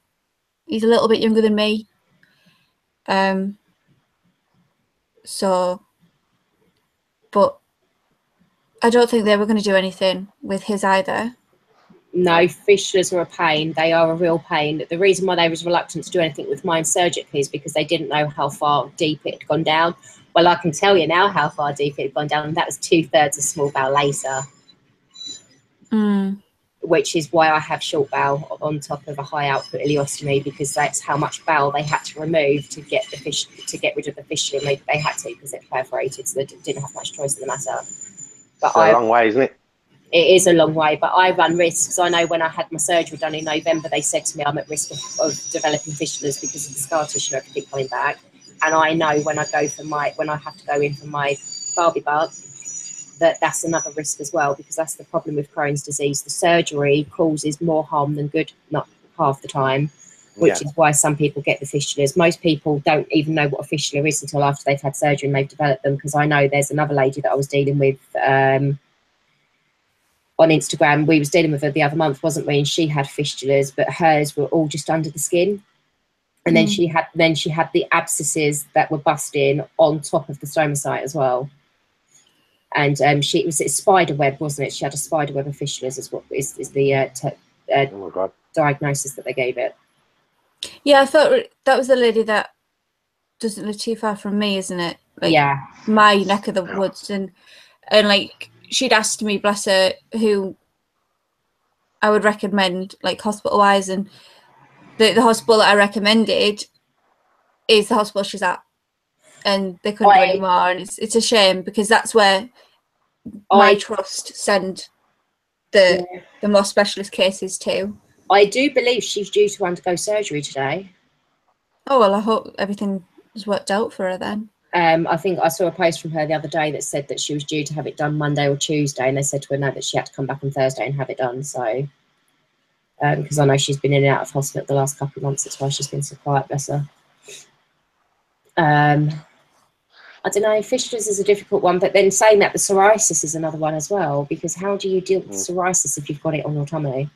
S2: he's a little bit younger than me. But I don't think they were going to do anything with his either.
S1: No, fistulas are a pain. They are a real pain. The reason why they was reluctant to do anything with mine surgically is because they didn't know how far deep it had gone down. Well, I can tell you now how far deep it had gone down, and that was 2/3 of small bowel laser. Which is why I have short bowel on top of a high output ileostomy, because that's how much bowel they had to remove to get rid of the fistula. They had to, because it perforated, so they didn't have much choice in the matter. But
S3: it's a long way, isn't it?
S1: It is a long way, but I run risks. I know when I had my surgery done in November, they said to me I'm at risk of developing fistulas because of the scar tissue and everything coming back. And I know when I have to go in for my Barbie bug, that's another risk as well, because that's the problem with Crohn's disease. The surgery causes more harm than good, not half the time, which is why some people get the fistulas. Most people don't even know what a fistula is until after they've had surgery and they've developed them, because I know there's another lady that I was dealing with on Instagram. We was dealing with her the other month, wasn't we? And she had fistulas, but hers were all just under the skin. And then she had the abscesses that were busting on top of the stoma site as well. And it was a spider web, wasn't it? She had a spider web of fistulas, is what is the
S3: Oh my God.
S2: diagnosis that they gave it. Yeah, I thought that was the lady that doesn't live too far from me, isn't it? Like,
S1: yeah,
S2: my neck of the woods, and like she'd asked me, bless her, who I would recommend, like hospital wise, and the hospital that I recommended is the hospital she's at, and they couldn't do any more, and it's a shame, because that's where my trust send the more specialist cases to.
S1: I do believe she's due to undergo surgery today.
S2: Oh well, I hope everything has worked out for her then.
S1: I think I saw a post from her the other day that said that she was due to have it done Monday or Tuesday, and they said to her no, that she had to come back on Thursday and have it done. So, because I know she's been in and out of hospital the last couple of months, that's why she's been so quiet, bless her. I don't know, fistulas is a difficult one, but then saying that, the psoriasis is another one as well, because how do you deal with psoriasis if you've got it on your tummy?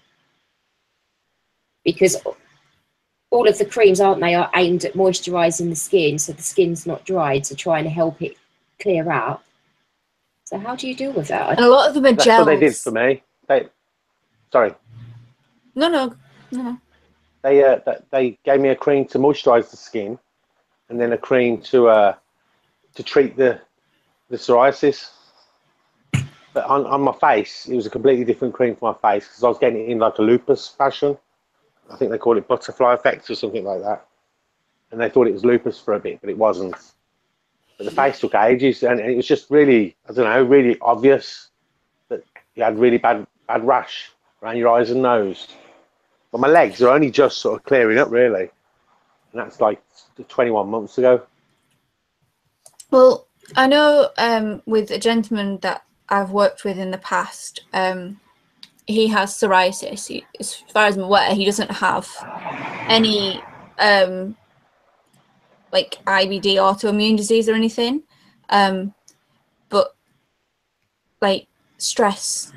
S1: Because all of the creams, aren't they, are aimed at moisturising the skin, so the skin's not dried, to try and help it clear up. So how do you deal with that?
S2: And a lot of them are gels.
S3: That's what they did for me. Sorry.
S2: No.
S3: They gave me a cream to moisturise the skin, and then a cream to treat the psoriasis. But on my face, it was a completely different cream for my face because I was getting it in like a lupus fashion. I think they call it butterfly effect or something like that. And they thought it was lupus for a bit, but it wasn't. But the face took ages, and it was just really, I don't know, really obvious that you had really bad rash around your eyes and nose. But my legs are only just sort of clearing up, really. And that's like 21 months ago.
S2: Well, I know with a gentleman that I've worked with in the past, he has psoriasis. As far as I'm aware, he doesn't have any like IBD autoimmune disease or anything. But like stress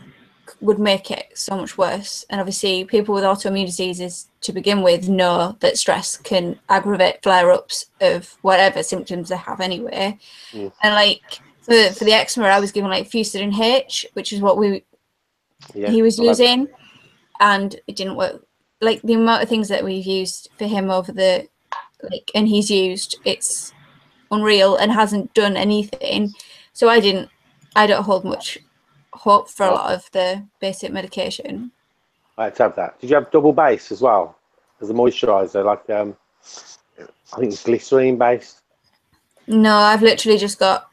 S2: would make it so much worse. And obviously people with autoimmune diseases to begin with know that stress can aggravate flare-ups of whatever symptoms they have anyway. And like for the eczema, I was given like Fusturin H, which is what he was using, and it didn't work. Like the amount of things that we've used for him over the and he's used, it's unreal and hasn't done anything. So I don't hold much hope for a lot of the basic medication.
S3: Let's have that. Did you have double base as well as a moisturizer? Like I think it's glycerine based.
S2: No, I've literally just got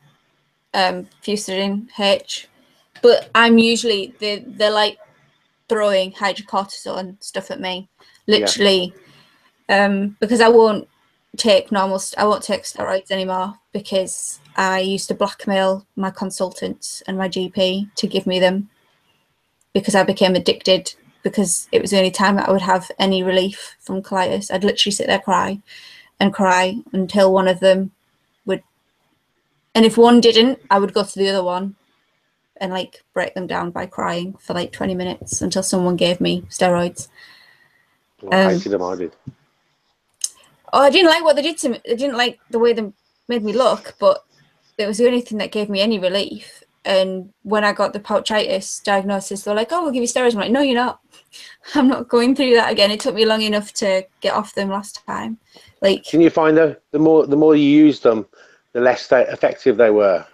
S2: Fusturin H, but I'm usually they're like throwing hydrocortisone stuff at me, literally, because I won't take steroids anymore because I used to blackmail my consultants and my GP to give me them because I became addicted, because it was the only time that I would have any relief from colitis. I'd literally sit there cry until one of them would, and if one didn't, I would go to the other one and like break them down by crying for like 20 minutes until someone gave me steroids.
S3: I hated them, I did.
S2: Oh, I didn't like what they did to me. I didn't like the way they made me look, but it was the only thing that gave me any relief. And when I got the pouchitis diagnosis, they were like, "Oh, we'll give you steroids." I'm like, "No, you're not. I'm not going through that again." It took me long enough to get off them last time. Like,
S3: can you find the more you use them, the less effective they were?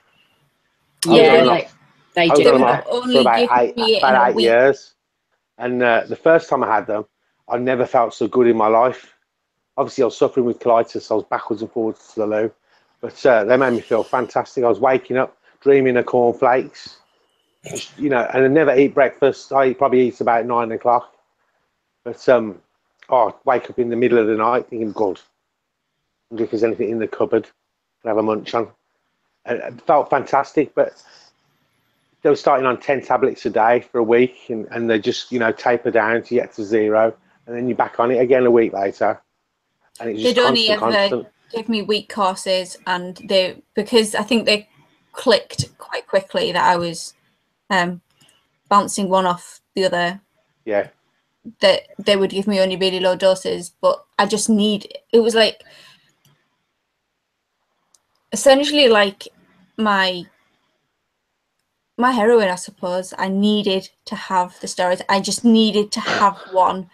S1: Yeah, they do.
S3: For about 8 years, and the first time I had them, I never felt so good in my life. Obviously, I was suffering with colitis. I was backwards and forwards to the loo, but they made me feel fantastic. I was waking up dreaming of cornflakes, you know, and I never eat breakfast. I probably eat about 9 o'clock, but I wake up in the middle of the night thinking, God, I wonder if there's anything in the cupboard to have a munch on. And it felt fantastic, but they were starting on 10 tablets a day for a week, and they just, you know, taper down to get to 0, and then you're back on it again a week later. And it's just constant.
S2: Give me week courses, and because I think they clicked quite quickly that I was bouncing one off the other.
S3: Yeah.
S2: That they would give me only really low doses, but I just it was like essentially like my heroin, I suppose. I needed to have the steroids. I just needed to have one.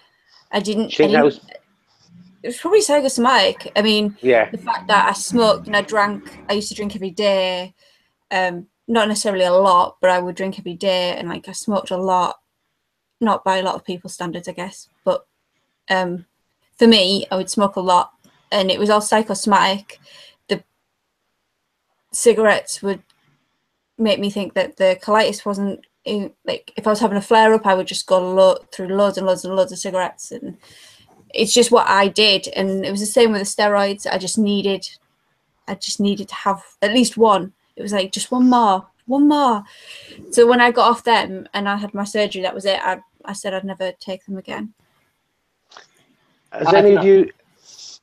S2: It was probably psychosomatic. I mean, the fact that I smoked and I used to drink every day, not necessarily a lot, but I would drink every day, and like I smoked a lot, not by a lot of people's standards, I guess, but for me, I would smoke a lot, and it was all psychosomatic. The cigarettes would make me think that the colitis wasn't like, if I was having a flare up, I would just go through loads and loads and loads of cigarettes, and it's just what I did. And it was the same with the steroids. I just needed to have at least one. It was like just one more. So when I got off them and I had my surgery, that was it. I said I'd never take them again.
S3: Has any of you?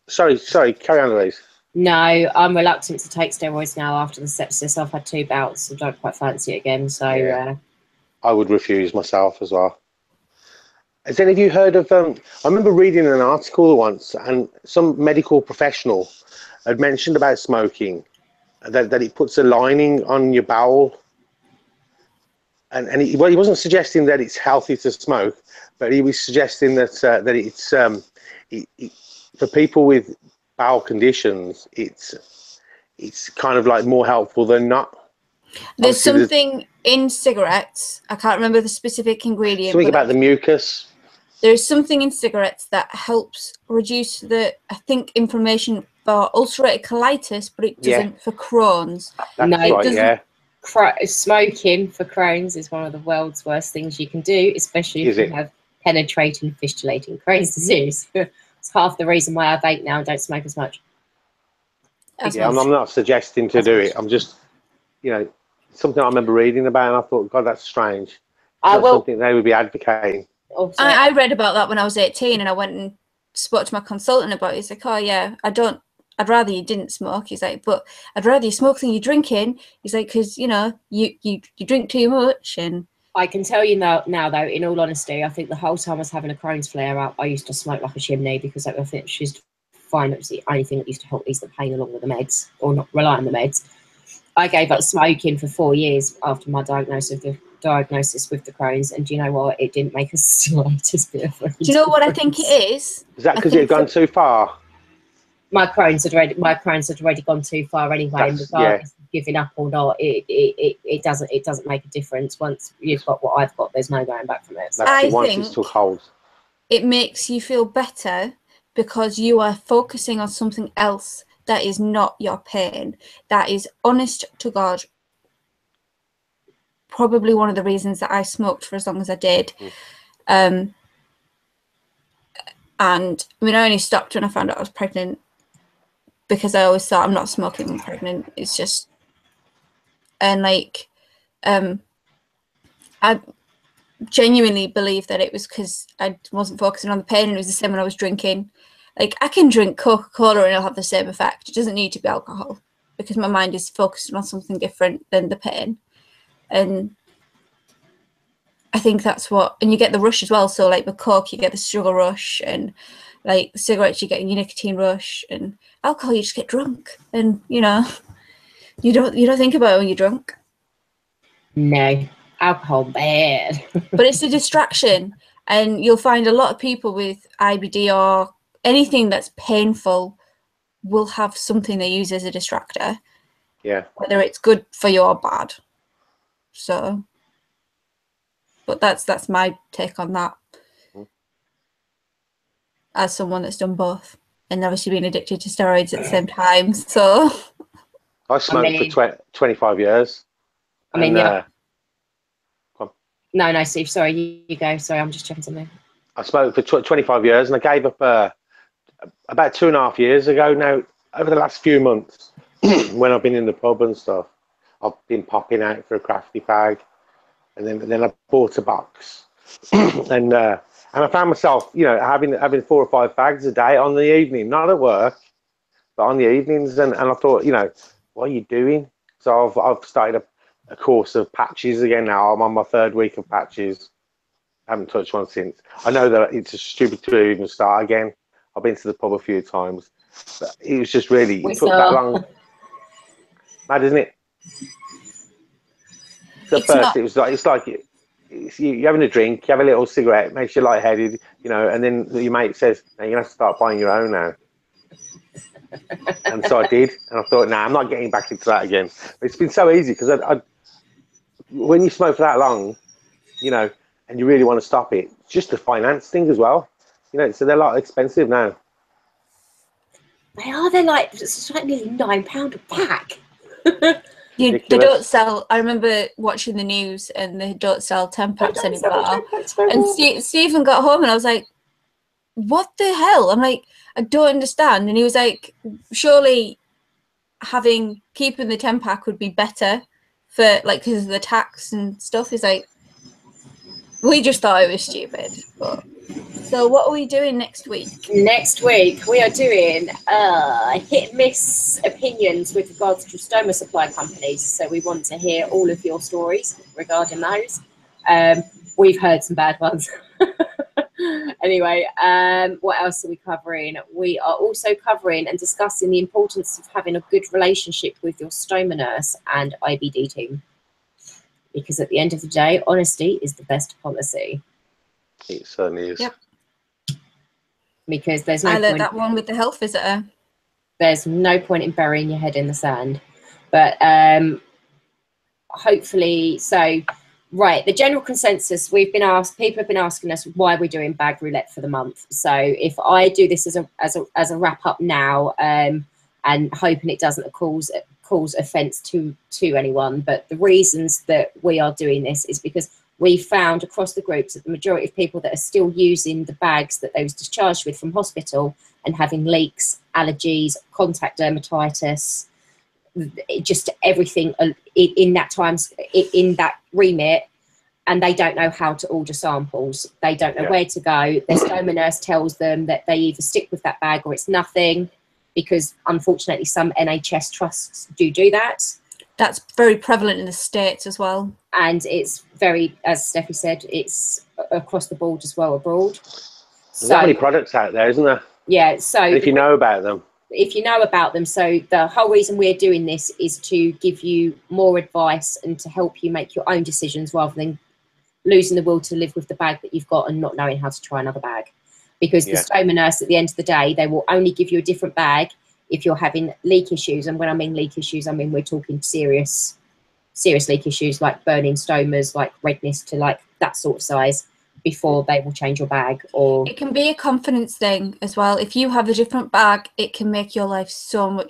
S3: Sorry, carry on, Louise.
S1: No, I'm reluctant to take steroids now after the sepsis. I've had 2 bouts. I don't quite fancy it again. So
S3: I would refuse myself as well. Has any of you heard of? I remember reading an article once, and some medical professional had mentioned about smoking, that it puts a lining on your bowel, and he wasn't suggesting that it's healthy to smoke, but he was suggesting that it's for people with bowel conditions, it's kind of like more helpful than not.
S2: There's
S3: Obviously,
S2: something in cigarettes. I can't remember the specific ingredient.
S3: something
S2: but
S3: about the mucus.
S2: there is something in cigarettes that helps reduce the, I think, inflammation for ulcerative colitis, but it doesn't for Crohn's.
S3: That's
S1: No,
S3: right, yeah.
S1: Smoking for Crohn's is one of the world's worst things you can do, especially if you have penetrating, fistulating Crohn's disease. It's half the reason why I vape now and don't smoke as much.
S3: Yeah, I'm not suggesting to do it. I'm just, you know, something I remember reading about, and I thought, God, that's strange. Not something they would be advocating.
S2: I read about that when I was 18, and I went and spoke to my consultant about it. He's like, oh yeah, I'd rather you didn't smoke. He's like, but I'd rather you smoke than you're drinking. He's like, because, you know, you drink too much. And
S1: I can tell you now though, in all honesty, I think the whole time I was having a Crohn's flare up, I used to smoke like a chimney, because I think she's fine. It was the only thing that used to help ease the pain along with the meds, or not rely on the meds. I gave up smoking for 4 years after my diagnosis with the Crohn's, and do you know what? It didn't make a slightest bit of difference.
S2: Do you know what I think it is?
S3: Is that because it had gone too far?
S1: My Crohn's had already gone too far anyway, and regardless of giving up or not, it doesn't make a difference. Once you've got what I've got, there's no going back from it. So.
S2: I
S3: once
S2: think
S3: it's took hold,
S2: it makes you feel better because you are focusing on something else that is not your pain. That is, honest to God, probably one of the reasons that I smoked for as long as I did. And I mean, I only stopped when I found out I was pregnant, because I always thought, I'm not smoking when I'm pregnant. It's just, and like, I genuinely believe that it was because I wasn't focusing on the pain, and it was the same when I was drinking. Like, I can drink Coca-Cola and it'll have the same effect. It doesn't need to be alcohol, because my mind is focused on something different than the pain. And I think that's what, and you get the rush as well. So like with Coke, you get the sugar rush, and like cigarettes, you get your nicotine rush, and alcohol, you just get drunk, and you know, you don't think about it when you're drunk.
S1: No, alcohol bad.
S2: But it's a distraction, and you'll find a lot of people with IBD or anything that's painful will have something they use as a distractor.
S3: Yeah.
S2: Whether it's good for you or bad. So, but that's my take on that. As someone that's done both, and obviously been addicted to steroids at the same time. So
S3: I smoked for 25 years.
S1: I mean, yeah. No, Steve, sorry, you go. Sorry, I'm just checking something.
S3: I smoked for 25 years, and I gave up about 2.5 years ago now. Over the last few months, when I've been in the pub and stuff, I've been popping out for a crafty fag, and then I bought a box, and I found myself, you know, having 4 or 5 fags a day on the evening, not at work, but on the evenings, and I thought, you know, what are you doing? So I've started a course of patches again now. I'm on my 3rd week of patches. I haven't touched one since. I know that it's stupid to even start again. I've been to the pub a few times, but it was just really, it took that long. Mad, isn't it? At first, it's like you're having a drink, you have a little cigarette, makes you lightheaded, you know, and then your mate says, "Now you're gonna have to start buying your own now." And so I did, and I thought, "Nah, I'm not getting back into that again." But it's been so easy, because when you smoke for that long, you know, and you really want to stop it, it's just a finance thing as well, you know. So they're a lot expensive now.
S1: They are. They're like, it's like nearly £9 a pack.
S2: They don't sell. I remember watching the news, and they don't sell 10 packs anymore. And Stephen got home, and I was like, "What the hell?" I'm like, "I don't understand." And he was like, "Surely keeping the 10 pack would be better for, like, because of the tax and stuff." He's like, we just thought it was stupid. But so what are we doing next week?
S1: Next week we are doing hit and miss opinions with regards to stoma supply companies. So we want to hear all of your stories regarding those. We've heard some bad ones. Anyway, what else are we covering? We are also covering and discussing the importance of having a good relationship with your stoma nurse and IBD team. Because at the end of the day, honesty is the best policy.
S3: It certainly is.
S2: Yep.
S1: Because there's no
S2: I
S1: point.
S2: learned that one with the health visitor.
S1: There's no point in burying your head in the sand. But hopefully, so right, the general consensus, people have been asking us why we're doing bag roulette for the month. So if I do this as a wrap up now, and hoping it doesn't cause offence to anyone, but the reasons that we are doing this is because we found across the groups that the majority of people that are still using the bags that they was discharged with from hospital and having leaks, allergies, contact dermatitis, just everything in that remit, and they don't know how to order samples. They don't know where to go. Their stoma nurse tells them that they either stick with that bag or it's nothing, because unfortunately some NHS trusts do that. That's
S2: very prevalent in the States as well.
S1: And it's very, as Steffi said, it's across the board as well abroad.
S3: There's so many products out there, isn't there?
S1: Yeah, so...
S3: And if you know about them.
S1: If you know about them, so the whole reason we're doing this is to give you more advice and to help you make your own decisions rather than losing the will to live with the bag that you've got and not knowing how to try another bag. Because the stoma nurse, at the end of the day, they will only give you a different bag if you're having leak issues. And when I mean leak issues, I mean we're talking serious leak issues like burning stomas, like redness to like that sort of size, before they will change your bag. Or
S2: it can be a confidence thing as well. If you have a different bag, it can make your life so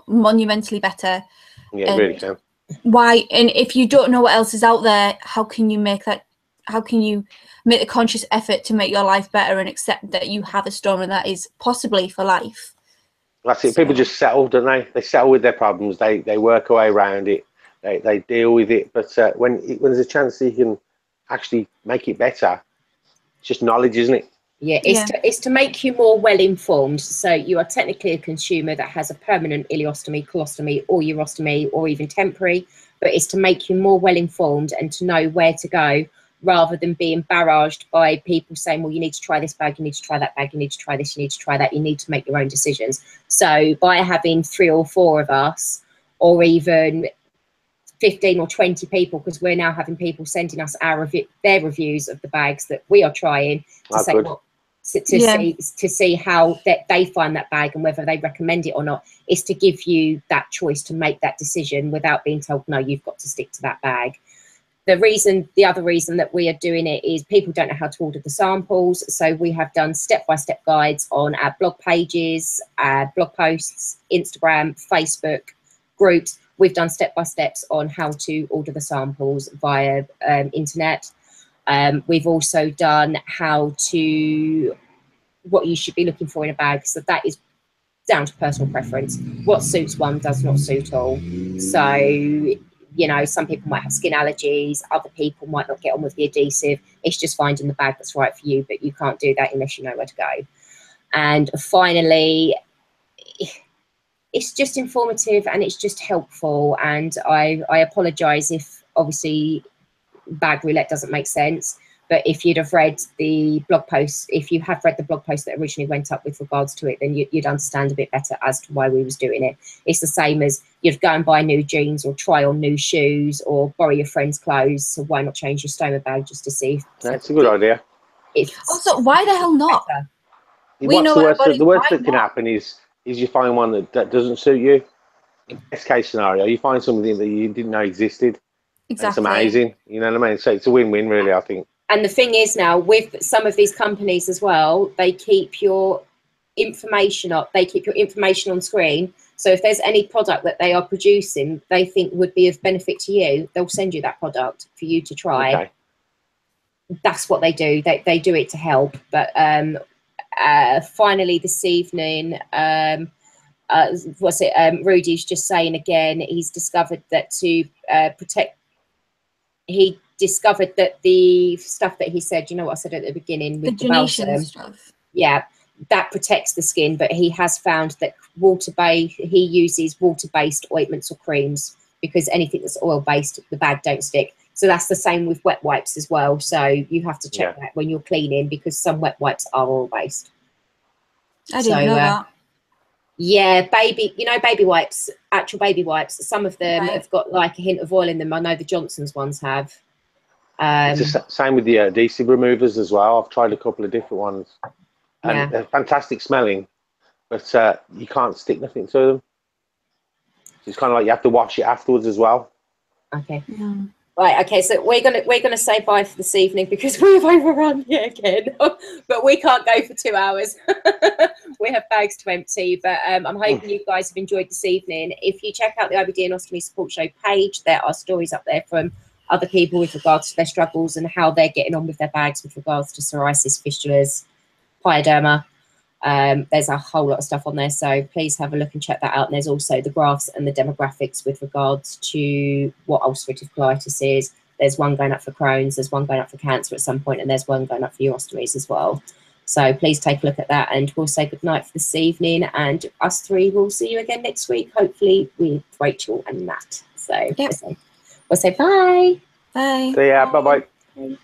S2: monumentally better.
S3: Yeah, it really can.
S2: Why? And if you don't know what else is out there, how can you make a conscious effort to make your life better and accept that you have a stoma that is possibly for life?
S3: That's it. People just settle, don't they? They settle with their problems. They work their way around it. They deal with it. But when there's a chance that you can actually make it better, it's just knowledge, isn't it?
S1: Yeah, it's to make you more well informed. So you are technically a consumer that has a permanent ileostomy, colostomy, or urostomy, or even temporary. But it's to make you more well informed and to know where to go, rather than being barraged by people saying, well, you need to try this bag, you need to try that bag, you need to try this, you need to try that. You need to make your own decisions. So by having 3 or 4 of us, or even 15 or 20 people, because we're now having people sending us their reviews of the bags that we are trying to see how they find that bag and whether they recommend it or not, is to give you that choice to make that decision without being told, no, you've got to stick to that bag. The other reason that we are doing it is people don't know how to order the samples. So we have done step-by-step guides on our blog pages, our blog posts, Instagram, Facebook groups. We've done step-by-steps on how to order the samples via internet. We've also done what you should be looking for in a bag. So that is down to personal preference. What suits one does not suit all. So, you know, some people might have skin allergies, other people might not get on with the adhesive. It's just finding the bag that's right for you, but you can't do that unless you know where to go. And finally, it's just informative and it's just helpful. And I apologise if obviously bag roulette doesn't make sense, but if you'd have read the blog post, if you have read the blog post that originally went up with regards to it, then you'd understand a bit better as to why we was doing it. It's the same as you'd go and buy new jeans or try on new shoes or borrow your friend's clothes. So why not change your stoma bag just to see?
S3: That's a good idea.
S2: Also, why the hell not?
S3: The worst that can happen is you find one that doesn't suit you. Best case scenario, you find something that you didn't know existed. Exactly. It's amazing. You know what I mean? So it's a win-win, really, I think.
S1: And the thing is now, with some of these companies as well, they keep your information up. They keep your information on screen. So if there's any product that they are producing they think would be of benefit to you, they'll send you that product for you to try. Okay. That's what they do. They do it to help. But finally this evening, Rudy's just saying again, he's discovered that he discovered that the stuff that he said, you know what I said at the beginning with the balsam stuff, that protects the skin, but he has found that he uses water-based ointments or creams, because anything that's oil-based, the bag don't stick. So that's the same with wet wipes as well. So you have to check that when you're cleaning, because some wet wipes are oil-based.
S2: I didn't know that.
S1: Yeah, baby wipes, actual baby wipes. Some of them have got like a hint of oil in them. I know the Johnson's ones have.
S3: It's the same with the adhesive removers as well. I've tried a couple of different ones. And they're fantastic smelling, but you can't stick nothing to them. It's kind of like you have to wash it afterwards as well.
S1: Okay.
S2: Yeah.
S1: Right, okay, so we're gonna say bye for this evening because we've overrun yet again. But we can't go for 2 hours. We have bags to empty. But I'm hoping you guys have enjoyed this evening. If you check out the IBD and Ostomy Support Show page, there are stories up there from other people with regards to their struggles and how they're getting on with their bags with regards to psoriasis, fistulas, pyoderma. There's a whole lot of stuff on there, so please have a look and check that out. And there's also the graphs and the demographics with regards to what ulcerative colitis is. There's one going up for Crohn's, there's one going up for cancer at some point, and there's one going up for your ostomies as well. So please take a look at that, and we'll say goodnight for this evening, and us three will see you again next week, hopefully with Rachel and Matt. So we'll say bye.
S2: Bye.
S3: See ya. Bye-bye.
S1: Bye.